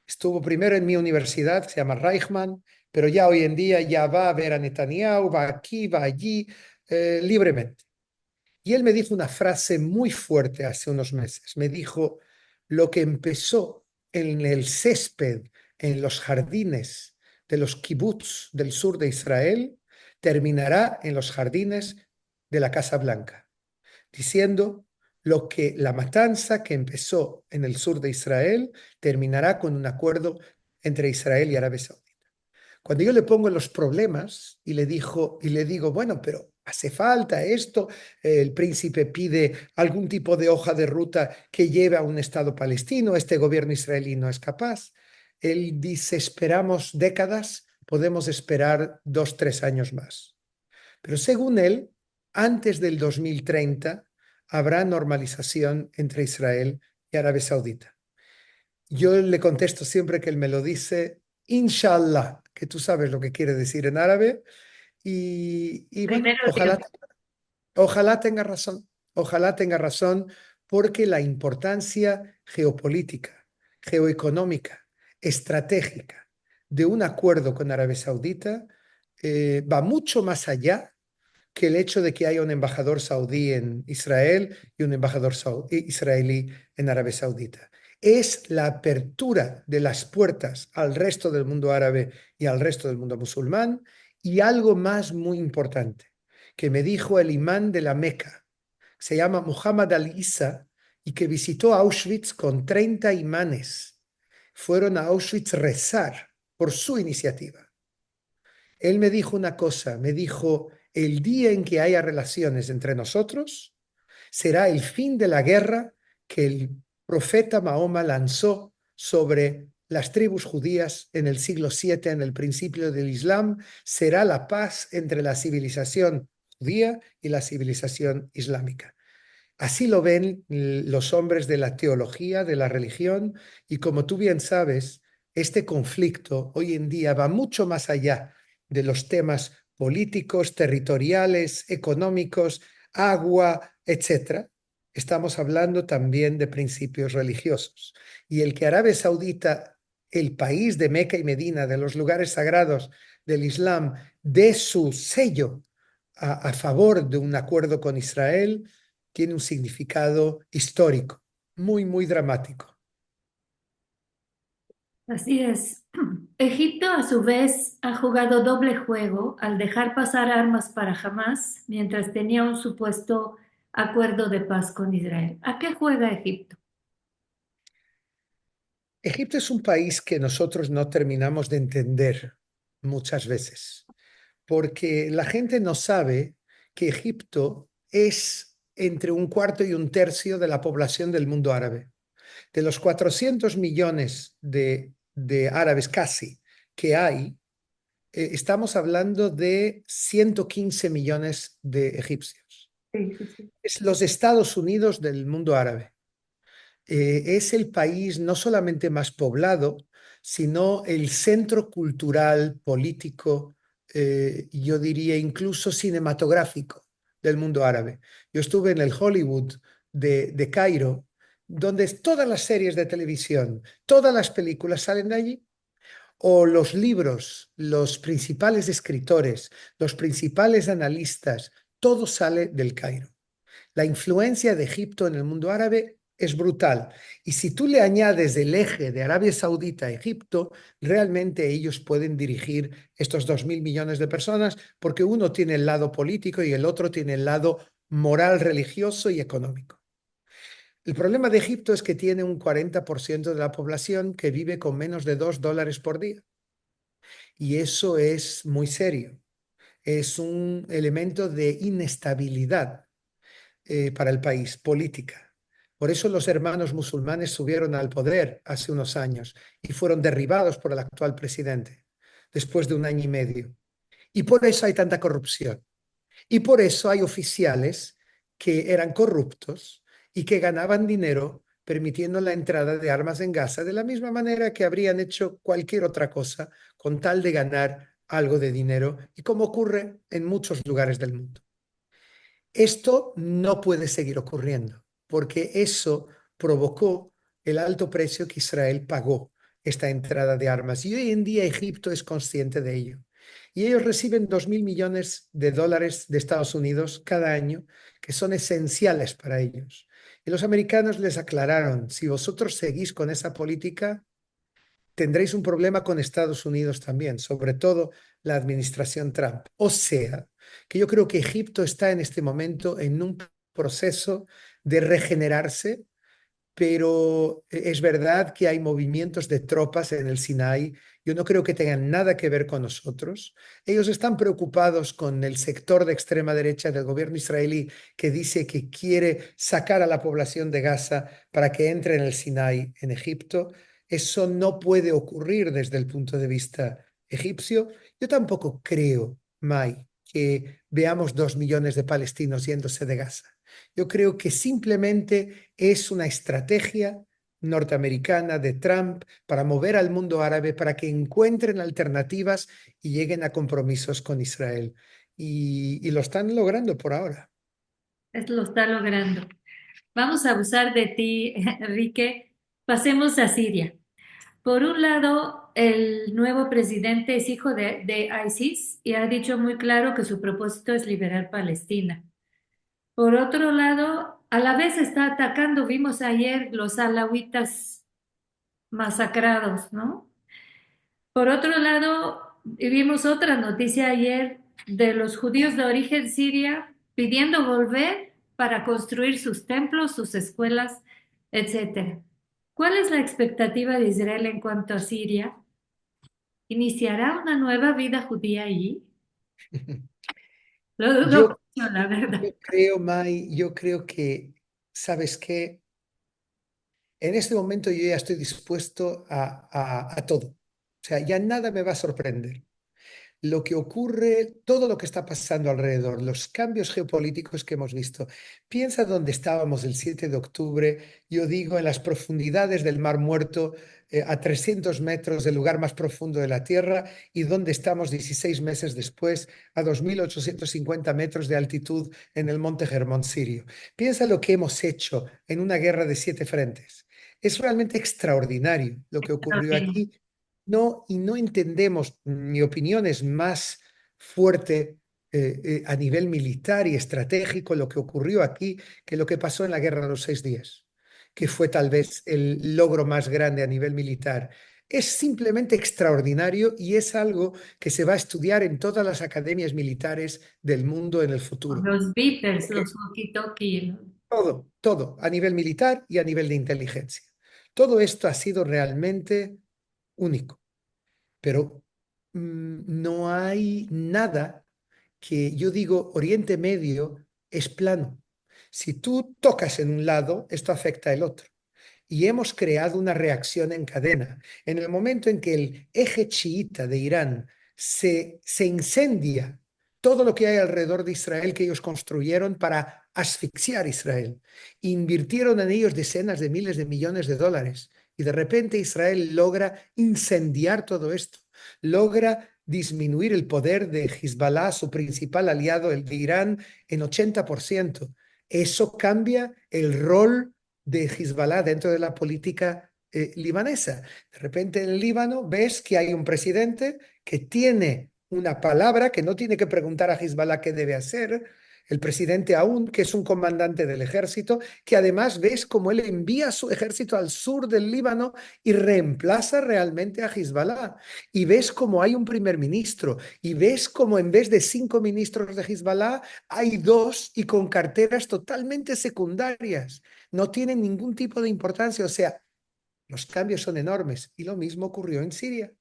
Estuvo primero en mi universidad, se llama Reichman, pero ya hoy en día ya va a ver a Netanyahu, va aquí, va allí, libremente. Y él me dijo una frase muy fuerte hace unos meses. Me dijo, lo que empezó en el césped, en los jardines de los kibbutz del sur de Israel, terminará en los jardines de la Casa Blanca, diciendo lo que la matanza que empezó en el sur de Israel terminará con un acuerdo entre Israel y Arabia Saudita. Cuando yo le pongo los problemas y le digo, bueno, pero hace falta esto, el príncipe pide algún tipo de hoja de ruta que lleve a un Estado palestino, este gobierno israelí no es capaz. Él dice, esperamos décadas, podemos esperar 2, 3 años más. Pero según él, antes del 2030 habrá normalización entre Israel y Arabia Saudita. Yo le contesto siempre que él me lo dice, Inshallah, que tú sabes lo que quiere decir en árabe, y bueno, Primero Dios. ojalá tenga razón, ojalá tenga razón, porque la importancia geopolítica, geoeconómica, estratégica de un acuerdo con Arabia Saudita va mucho más allá que el hecho de que haya un embajador saudí en Israel y un embajador israelí en Arabia Saudita. Es la apertura de las puertas al resto del mundo árabe y al resto del mundo musulmán y algo más muy importante que me dijo el imán de la Meca, se llama Muhammad al-Isa y que visitó Auschwitz con 30 imanes. Fueron a Auschwitz rezar por su iniciativa. Él me dijo una cosa, me dijo, el día en que haya relaciones entre nosotros será el fin de la guerra que el profeta Mahoma lanzó sobre las tribus judías en el siglo VII, en el principio del Islam, será la paz entre la civilización judía y la civilización islámica. Así lo ven los hombres de la teología, de la religión, y como tú bien sabes, este conflicto hoy en día va mucho más allá de los temas políticos, territoriales, económicos, agua, etcétera. Estamos hablando también de principios religiosos. Y el que Arabia Saudita, el país de Meca y Medina, de los lugares sagrados del Islam, dé su sello a favor de un acuerdo con Israel, tiene un significado histórico, muy, muy dramático. Así es. Egipto, a su vez, ha jugado doble juego al dejar pasar armas para Hamas mientras tenía un supuesto acuerdo de paz con Israel. ¿A qué juega Egipto? Egipto es un país que nosotros no terminamos de entender muchas veces, porque la gente no sabe que Egipto es entre un cuarto y un tercio de la población del mundo árabe. De los 400 millones de árabes casi que hay, estamos hablando de 115 millones de egipcios. Sí, sí, sí. Es los Estados Unidos del mundo árabe. Es el país no solamente más poblado, sino el centro cultural, político, yo diría incluso cinematográfico del mundo árabe. Yo estuve en el Hollywood de Cairo, donde todas las series de televisión, todas las películas salen de allí, o los libros, los principales escritores, los principales analistas, todo sale del Cairo. La influencia de Egipto en el mundo árabe es brutal. Y si tú le añades el eje de Arabia Saudita a Egipto, realmente ellos pueden dirigir estos 2.000 millones de personas porque uno tiene el lado político y el otro tiene el lado moral, religioso y económico. El problema de Egipto es que tiene un 40% de la población que vive con menos de $2 por día. Y eso es muy serio. Es un elemento de inestabilidad para el país, política. Por eso los hermanos musulmanes subieron al poder hace unos años y fueron derribados por el actual presidente después de un año y medio. Y por eso hay tanta corrupción. Y por eso hay oficiales que eran corruptos y que ganaban dinero permitiendo la entrada de armas en Gaza de la misma manera que habrían hecho cualquier otra cosa con tal de ganar algo de dinero y como ocurre en muchos lugares del mundo. Esto no puede seguir ocurriendo porque eso provocó el alto precio que Israel pagó esta entrada de armas. Y hoy en día Egipto es consciente de ello. Y ellos reciben 2.000 millones de dólares de Estados Unidos cada año, que son esenciales para ellos. Y los americanos les aclararon, si vosotros seguís con esa política, tendréis un problema con Estados Unidos también, sobre todo la administración Trump. O sea, que yo creo que Egipto está en este momento en un proceso de regenerarse, pero es verdad que hay movimientos de tropas en el Sinaí. Yo no creo que tengan nada que ver con nosotros. Ellos están preocupados con el sector de extrema derecha del gobierno israelí que dice que quiere sacar a la población de Gaza para que entre en el Sinaí, en Egipto. Eso no puede ocurrir desde el punto de vista egipcio. Yo tampoco creo, Mai, que veamos 2 millones de palestinos yéndose de Gaza. Yo creo que simplemente es una estrategia norteamericana de Trump para mover al mundo árabe para que encuentren alternativas y lleguen a compromisos con Israel. Y lo están logrando por ahora. Esto lo está logrando. Vamos a abusar de ti, Enrique. Pasemos a Siria. Por un lado, el nuevo presidente es hijo de ISIS y ha dicho muy claro que su propósito es liberar Palestina. Por otro lado, a la vez está atacando, vimos ayer los alawitas masacrados, ¿no? Por otro lado, vimos otra noticia ayer de los judíos de origen siria pidiendo volver para construir sus templos, sus escuelas, etcétera. ¿Cuál es la expectativa de Israel en cuanto a Siria? ¿Iniciará una nueva vida judía allí? Lo dudo Yo, mucho, la verdad. yo creo, Mai, yo creo que, ¿sabes qué? En este momento yo ya estoy dispuesto a todo. O sea, ya nada me va a sorprender. Lo que ocurre, todo lo que está pasando alrededor, los cambios geopolíticos que hemos visto. Piensa dónde estábamos el 7 de octubre, yo digo, en las profundidades del Mar Muerto, a 300 metros del lugar más profundo de la Tierra, y dónde estamos 16 meses después, a 2.850 metros de altitud en el Monte Hermón sirio. Piensa lo que hemos hecho en una guerra de 7 frentes. Es realmente extraordinario lo que ocurrió aquí. No, y no entendemos, mi opinión es más fuerte a nivel militar y estratégico lo que ocurrió aquí que lo que pasó en la Guerra de los 6 días, que fue tal vez el logro más grande a nivel militar. Es simplemente extraordinario y es algo que se va a estudiar en todas las academias militares del mundo en el futuro. Los beepers, Porque los walkie-talkie. todo, todo, a nivel militar y a nivel de inteligencia. Todo esto ha sido realmente único. Pero no hay nada que yo digo, Oriente Medio es plano. Si tú tocas en un lado, esto afecta al otro. Y hemos creado una reacción en cadena. En el momento en que el eje chiita de Irán se incendia todo lo que hay alrededor de Israel que ellos construyeron para asfixiar a Israel, invirtieron en ellos decenas de miles de millones de dólares y de repente Israel logra incendiar todo esto, logra disminuir el poder de Hezbollah, su principal aliado, el de Irán, en 80%. Eso cambia el rol de Hezbollah dentro de la política libanesa. De repente en el Líbano ves que hay un presidente que tiene una palabra, que no tiene que preguntar a Hezbollah qué debe hacer, el presidente Aoun, que es un comandante del ejército, que además ves cómo él envía su ejército al sur del Líbano y reemplaza realmente a Hezbollah. Y ves cómo hay un primer ministro, y ves cómo en vez de 5 ministros de Hezbollah, hay 2 y con carteras totalmente secundarias. No tienen ningún tipo de importancia. O sea, los cambios son enormes. Y lo mismo ocurrió en Siria.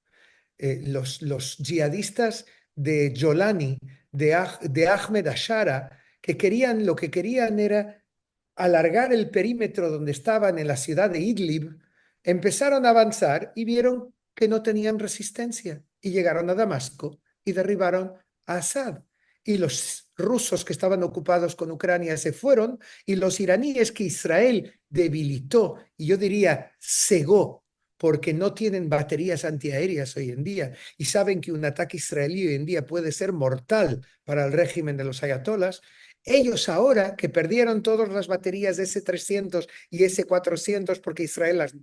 Los yihadistas de Jolani, de Ahmed Ashara, que querían, lo que querían era alargar el perímetro donde estaban en la ciudad de Idlib, empezaron a avanzar y vieron que no tenían resistencia y llegaron a Damasco y derribaron a Assad. Y los rusos que estaban ocupados con Ucrania se fueron y los iraníes que Israel debilitó y yo diría cegó porque no tienen baterías antiaéreas hoy en día y saben que un ataque israelí hoy en día puede ser mortal para el régimen de los ayatolás. Ellos ahora que perdieron todas las baterías de S-300 y S-400 porque Israel las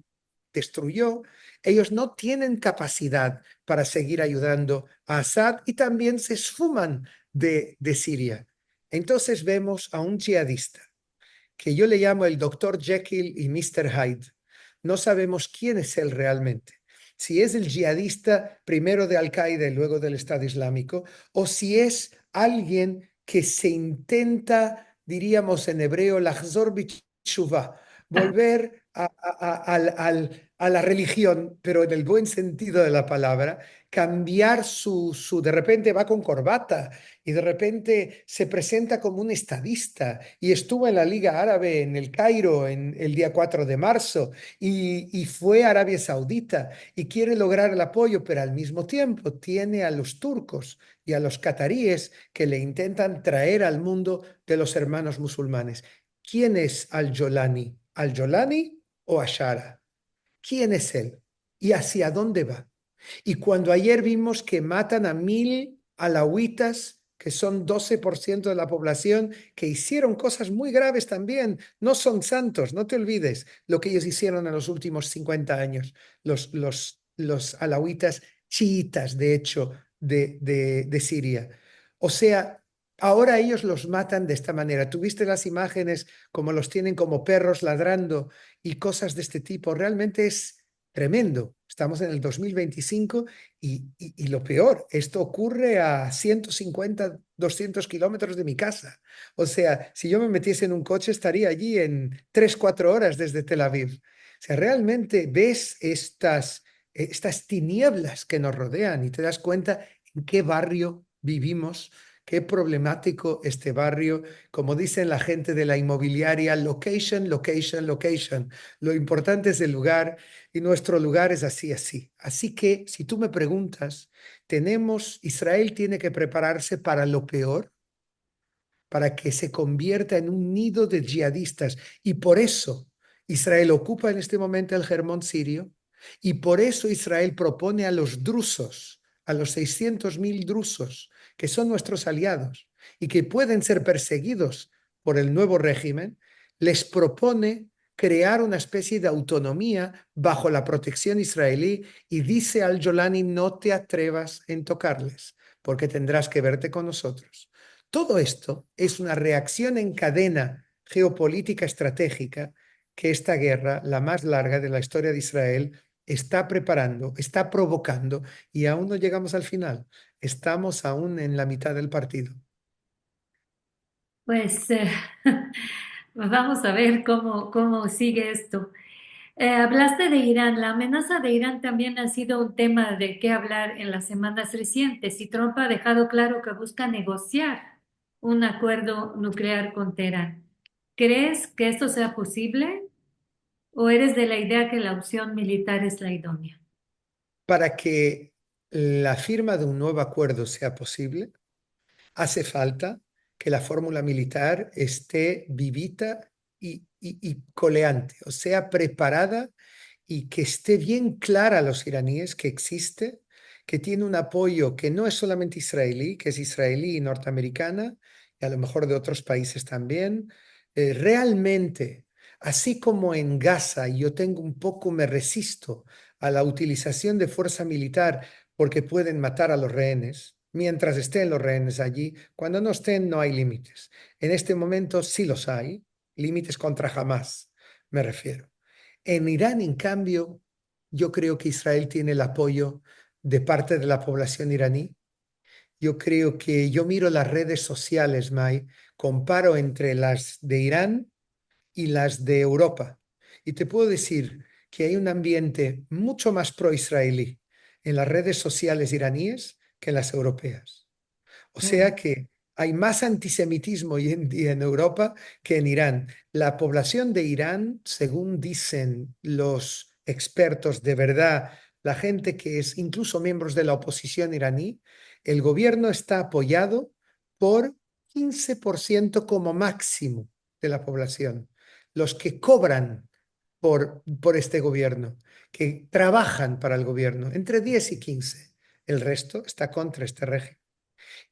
destruyó, ellos no tienen capacidad para seguir ayudando a Assad y también se esfuman de Siria. Entonces vemos a un yihadista que yo le llamo el Dr. Jekyll y Mr. Hyde. No sabemos quién es él realmente. Si es el yihadista primero de Al-Qaeda y luego del Estado Islámico, o si es alguien que se intenta, diríamos en hebreo, lahzor b'tshuvah, volver a la religión, pero en el buen sentido de la palabra, cambiar de repente va con corbata y de repente se presenta como un estadista y estuvo en la Liga Árabe en el Cairo en el día 4 de marzo y fue a Arabia Saudita y quiere lograr el apoyo, pero al mismo tiempo tiene a los turcos y a los cataríes que le intentan traer al mundo de los hermanos musulmanes. ¿Quién es Al-Jolani? ¿Al-Jolani o Ashara? ¿Quién es él? ¿Y hacia dónde va? Y cuando ayer vimos que matan a 1.000 alawitas, que son 12% de la población, que hicieron cosas muy graves también, no son santos, no te olvides lo que ellos hicieron en los últimos 50 años, los los alawitas chiitas, de hecho, de Siria. O sea, ahora ellos los matan de esta manera. ¿Tuviste las imágenes como los tienen como perros ladrando y cosas de este tipo? Realmente es tremendo. Estamos en el 2025 y lo peor, esto ocurre a 150, 200 kilómetros de mi casa. O sea, si yo me metiese en un coche estaría allí en 3, 4 horas desde Tel Aviv. O sea, realmente ves estas tinieblas que nos rodean y te das cuenta en qué barrio vivimos, qué problemático este barrio. Como dicen la gente de la inmobiliaria, location, location, location. Lo importante es el lugar y nuestro lugar es así, así. Así que si tú me preguntas, Israel tiene que prepararse para lo peor, para que se convierta en un nido de yihadistas. Y por eso Israel ocupa en este momento el Hermón sirio y por eso Israel propone a los drusos, a los 600.000 drusos, que son nuestros aliados y que pueden ser perseguidos por el nuevo régimen, les propone crear una especie de autonomía bajo la protección israelí y dice al Jolani, no te atrevas en tocarles, porque tendrás que verte con nosotros. Todo esto es una reacción en cadena geopolítica estratégica que esta guerra, la más larga de la historia de Israel, está preparando, está provocando y aún no llegamos al final. Estamos aún en la mitad del partido. Pues vamos a ver cómo sigue esto. Hablaste de Irán. La amenaza de Irán también ha sido un tema de qué hablar en las semanas recientes y Trump ha dejado claro que busca negociar un acuerdo nuclear con Teherán. ¿Crees que esto sea posible o eres de la idea que la opción militar es la idónea? Para que la firma de un nuevo acuerdo sea posible, hace falta que la fórmula militar esté vivita y coleante, o sea, preparada y que esté bien clara a los iraníes que existe, que tiene un apoyo que no es solamente israelí, que es israelí y norteamericana, y a lo mejor de otros países también. Realmente, así como en Gaza yo tengo un poco, me resisto a la utilización de fuerza militar porque pueden matar a los rehenes. Mientras estén los rehenes allí, cuando no estén no hay límites. En este momento sí los hay, límites contra Hamas, me refiero. En Irán, en cambio, yo creo que Israel tiene el apoyo de parte de la población iraní. Yo creo que yo miro las redes sociales, Mai, comparo entre las de Irán y las de Europa. Y te puedo decir que hay un ambiente mucho más pro-israelí en las redes sociales iraníes que en las europeas. O sea que hay más antisemitismo hoy en día en Europa que en Irán. La población de Irán, según dicen los expertos de verdad, la gente que es incluso miembros de la oposición iraní, el gobierno está apoyado por 15% como máximo de la población. Los que cobran por este gobierno, que trabajan para el gobierno, entre 10 y 15. El resto está contra este régimen.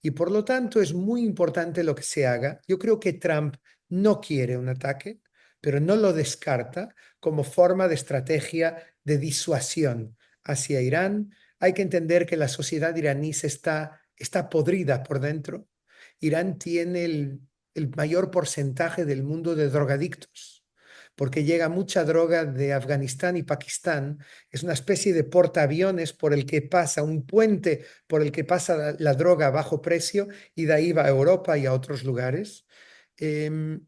Y por lo tanto es muy importante lo que se haga. Yo creo que Trump no quiere un ataque, pero no lo descarta como forma de estrategia de disuasión hacia Irán. Hay que entender que la sociedad iraní está podrida por dentro. Irán tiene el mayor porcentaje del mundo de drogadictos, porque llega mucha droga de Afganistán y Pakistán. Es una especie de portaaviones por el que pasa, un puente por el que pasa la droga a bajo precio y de ahí va a Europa y a otros lugares. Eh,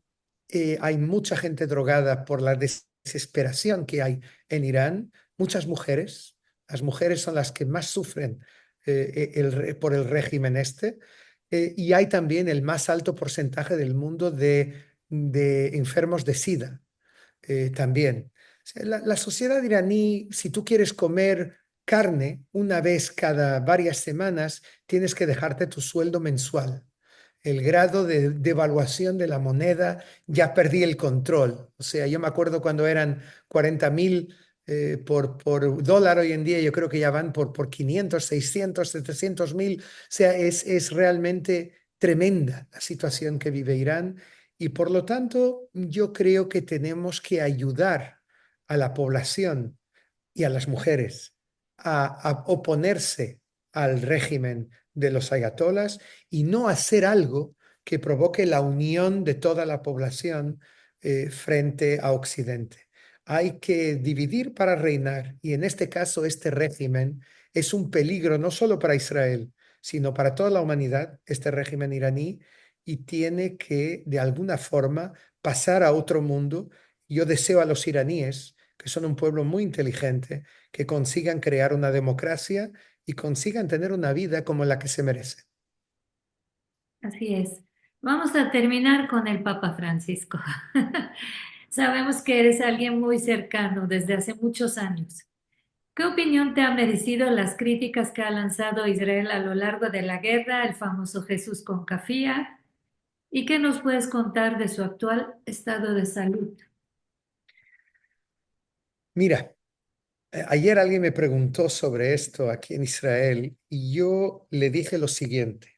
hay mucha gente drogada por la desesperación que hay en Irán, muchas mujeres. Las mujeres son las que más sufren por el régimen este. Y hay también el más alto porcentaje del mundo de enfermos de SIDA también. O sea, la sociedad iraní, si tú quieres comer carne una vez cada varias semanas, tienes que dejarte tu sueldo mensual. El grado de devaluación de la moneda, ya perdí el control. O sea, yo me acuerdo cuando eran 40.000 por dólar, hoy en día yo creo que ya van por 500, 600, 700.000. O sea, es realmente tremenda la situación que vive Irán y por lo tanto, yo creo que tenemos que ayudar a la población y a las mujeres a oponerse al régimen de los ayatolas y no hacer algo que provoque la unión de toda la población frente a Occidente. Hay que dividir para reinar y en este caso este régimen es un peligro no solo para Israel, sino para toda la humanidad, este régimen iraní, y tiene que de alguna forma pasar a otro mundo. Yo deseo a los iraníes, que son un pueblo muy inteligente, que consigan crear una democracia y consigan tener una vida como la que se merece. Así es. Vamos a terminar con el Papa Francisco. Sabemos que eres alguien muy cercano desde hace muchos años. ¿Qué opinión te han merecido las críticas que ha lanzado Israel a lo largo de la guerra, el famoso Jesús con cafía? ¿Y qué nos puedes contar de su actual estado de salud? Mira, ayer alguien me preguntó sobre esto aquí en Israel y yo le dije lo siguiente.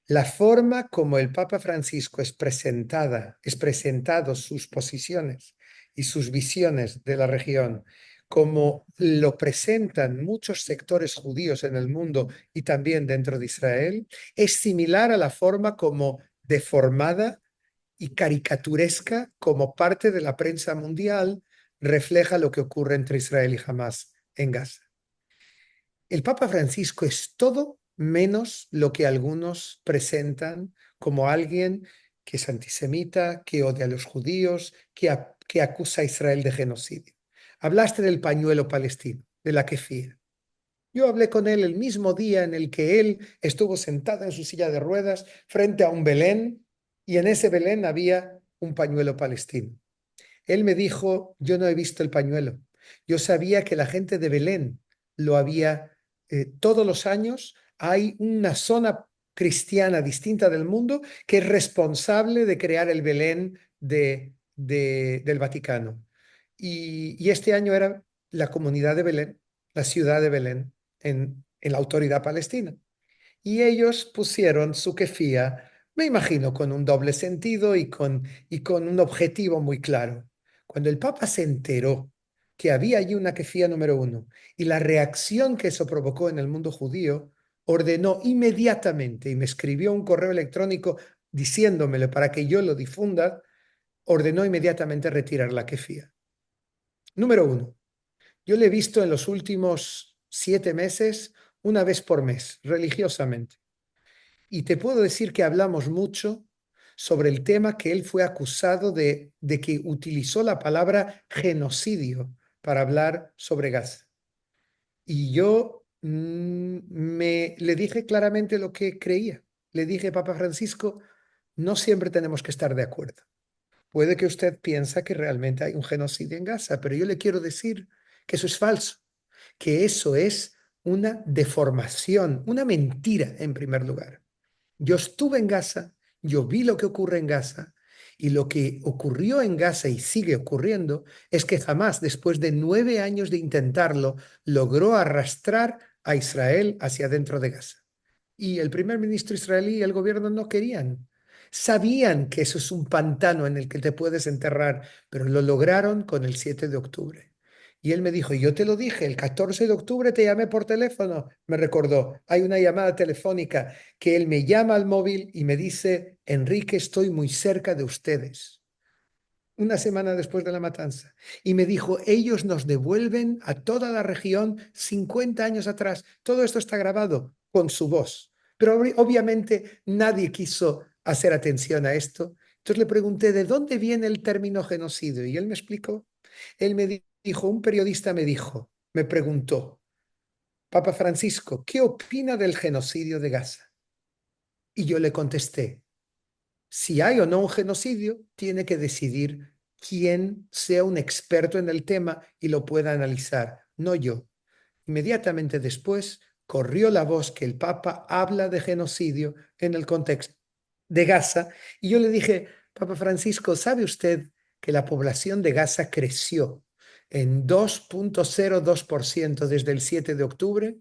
La forma como el Papa Francisco es presentado sus posiciones y sus visiones de la región, como lo presentan muchos sectores judíos en el mundo y también dentro de Israel, es similar a la forma como deformada y caricaturesca como parte de la prensa mundial refleja lo que ocurre entre Israel y Hamas en Gaza. El Papa Francisco es todo menos lo que algunos presentan como alguien que es antisemita, que odia a los judíos, que acusa a Israel de genocidio. Hablaste del pañuelo palestino, de la kefir. Yo hablé con él el mismo día en el que él estuvo sentado en su silla de ruedas frente a un Belén y en ese Belén había un pañuelo palestino. Él me dijo, yo no he visto el pañuelo. Yo sabía que la gente de Belén lo había, todos los años hay una zona cristiana distinta del mundo que es responsable de crear el Belén del Vaticano. Y este año era la comunidad de Belén, la ciudad de Belén, en la autoridad palestina. Y ellos pusieron su kefía, me imagino, con un doble sentido y con un objetivo muy claro. Cuando el Papa se enteró que había allí una kefía número uno y la reacción que eso provocó en el mundo judío, ordenó inmediatamente y me escribió un correo electrónico diciéndomelo para que yo lo difunda, ordenó inmediatamente retirar la kefía. Número uno, yo le he visto en los últimos 7 meses, una vez por mes, religiosamente. Y te puedo decir que hablamos mucho sobre el tema que él fue acusado de que utilizó la palabra genocidio para hablar sobre Gaza. Y yo le dije claramente lo que creía. Le dije, Papa Francisco, no siempre tenemos que estar de acuerdo. Puede que usted piensa que realmente hay un genocidio en Gaza, pero yo le quiero decir que eso es falso, que eso es una deformación, una mentira en primer lugar. Yo estuve en Gaza, yo vi lo que ocurre en Gaza y lo que ocurrió en Gaza y sigue ocurriendo es que jamás, después de 9 años de intentarlo, logró arrastrar a Israel hacia dentro de Gaza. Y el primer ministro israelí y el gobierno no querían. Sabían que eso es un pantano en el que te puedes enterrar, pero lo lograron con el 7 de octubre. Y él me dijo, yo te lo dije, el 14 de octubre te llamé por teléfono, me recordó, hay una llamada telefónica que él me llama al móvil y me dice, Enrique, estoy muy cerca de ustedes, una semana después de la matanza. Y me dijo, ellos nos devuelven a toda la región 50 años atrás. Todo esto está grabado con su voz. Pero obviamente nadie quiso hacer atención a esto. Entonces le pregunté, ¿de dónde viene el término genocidio? Y él me explicó. Él me dijo, un periodista me dijo, me preguntó, Papa Francisco, ¿qué opina del genocidio de Gaza? Y yo le contesté, si hay o no un genocidio, tiene que decidir quién sea un experto en el tema y lo pueda analizar, no yo. Inmediatamente después corrió la voz que el Papa habla de genocidio en el contexto de Gaza y yo le dije, Papa Francisco, ¿sabe usted que la población de Gaza creció en 2,02% desde el 7 de octubre?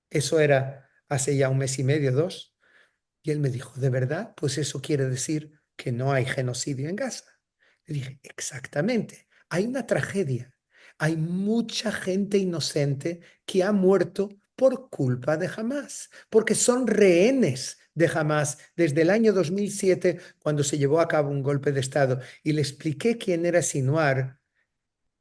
Eso era hace ya un mes y medio, dos. Y él me dijo, ¿de verdad? Pues eso quiere decir que no hay genocidio en Gaza. Le dije, exactamente, hay una tragedia, Hay mucha gente inocente que ha muerto por culpa de Hamas, porque son rehenes de Hamas desde el año 2007, cuando se llevó a cabo un golpe de Estado. Y le expliqué quién era Sinwar,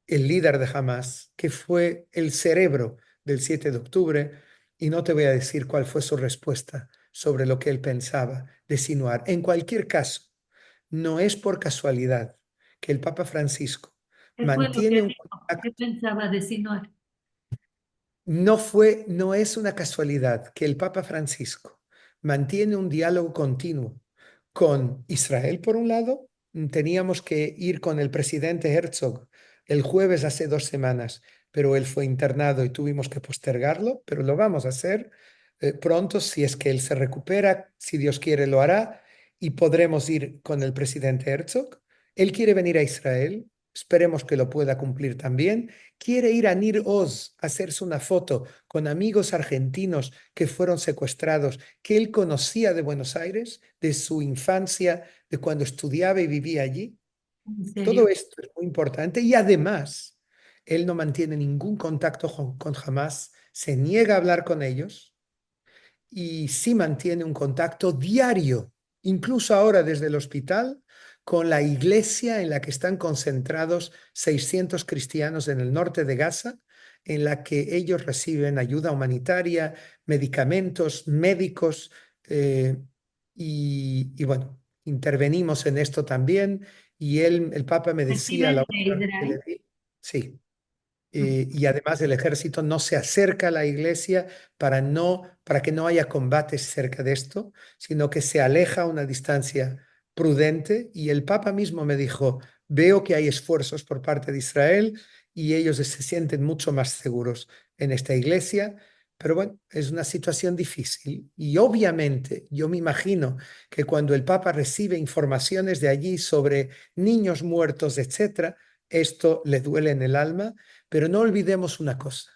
el líder de Hamas, que fue el cerebro del 7 de octubre, y no te voy a decir cuál fue su respuesta sobre lo que él pensaba de Sinwar. En cualquier caso, no es por casualidad que el Papa Francisco ¿Qué fue lo que mantiene un dijo? ¿Qué contacto. pensaba de Sinwar? No es una casualidad que el Papa Francisco mantiene un diálogo continuo con Israel, por un lado. Teníamos que ir con el presidente Herzog el jueves hace 2 semanas, pero él fue internado y tuvimos que postergarlo, pero lo vamos a hacer pronto, si es que él se recupera, si Dios quiere lo hará, y podremos ir con el presidente Herzog. Él quiere venir a Israel, esperemos que lo pueda cumplir también. Quiere ir a Nir Oz a hacerse una foto con amigos argentinos que fueron secuestrados, que él conocía de Buenos Aires, de su infancia, de cuando estudiaba y vivía allí. ¿En serio? Todo esto es muy importante y además él no mantiene ningún contacto con Hamas, se niega a hablar con ellos y sí mantiene un contacto diario, incluso ahora desde el hospital, con la iglesia en la que están concentrados 600 cristianos en el norte de Gaza, en la que ellos reciben ayuda humanitaria, medicamentos, médicos, eh, y bueno, intervenimos en esto también. Y él, el Papa me decía ¿Reciben la de última vez que le Israel? vi, sí, y además el ejército no se acerca a la iglesia para que no haya combates cerca de esto, sino que se aleja a una distancia prudente. Y el Papa mismo me dijo, veo que hay esfuerzos por parte de Israel y ellos se sienten mucho más seguros en esta iglesia. Pero bueno, es una situación difícil y obviamente yo me imagino que cuando el Papa recibe informaciones de allí sobre niños muertos, etcétera, esto le duele en el alma. Pero no olvidemos una cosa,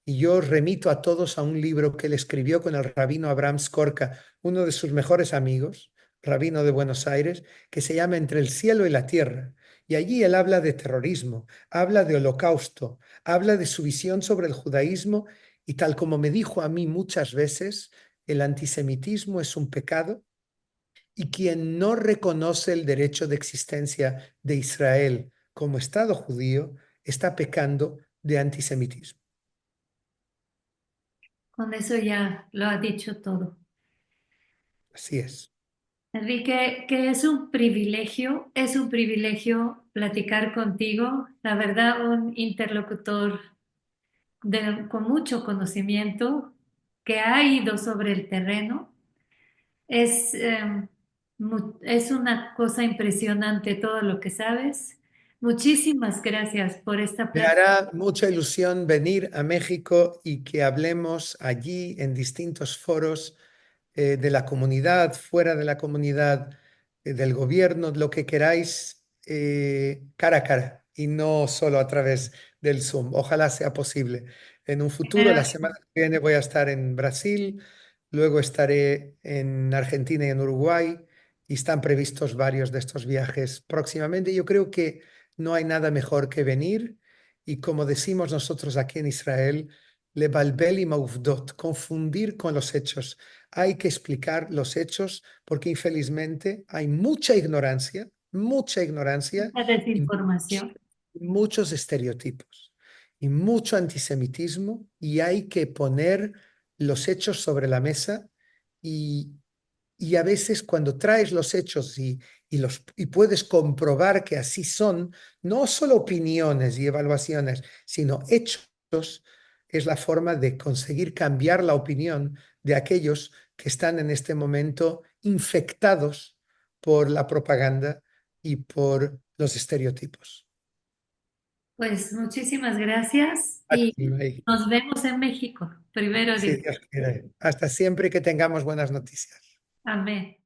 y yo remito a todos a un libro que él escribió con el rabino Abraham Skorka, uno de sus mejores amigos, rabino de Buenos Aires, que se llama Entre el cielo y la tierra. Y allí él habla de terrorismo, habla de holocausto, habla de su visión sobre el judaísmo y tal como me dijo a mí muchas veces, el antisemitismo es un pecado y quien no reconoce el derecho de existencia de Israel como Estado judío está pecando de antisemitismo. Con eso ya lo ha dicho todo. Así es. Enrique, que es un privilegio platicar contigo. La verdad, un interlocutor con mucho conocimiento que ha ido sobre el terreno. Es, es una cosa impresionante todo lo que sabes. Muchísimas gracias por esta Me plática. hará mucha ilusión venir a México y que hablemos allí en distintos foros de la comunidad, fuera de la comunidad, del gobierno, lo que queráis, cara a cara y no solo a través del Zoom. Ojalá sea posible. En un futuro, Primero, la semana que viene voy a estar en Brasil, luego estaré en Argentina y en Uruguay y están previstos varios de estos viajes próximamente. Yo creo que no hay nada mejor que venir y como decimos nosotros aquí en Israel, levalbel y mauvdot, confundir con los hechos. Hay que explicar los hechos porque infelizmente hay mucha ignorancia mucha y desinformación. muchos estereotipos y mucho antisemitismo y hay que poner los hechos sobre la mesa y, y a veces cuando traes los hechos y puedes comprobar que así son, no solo opiniones y evaluaciones, sino hechos, es la forma de conseguir cambiar la opinión de aquellos que están en este momento infectados por la propaganda y por los estereotipos. Pues muchísimas gracias y Aquí, ahí. nos vemos en México. Primero Si Dios. Dios quiere. Hasta siempre que tengamos buenas noticias. Amén.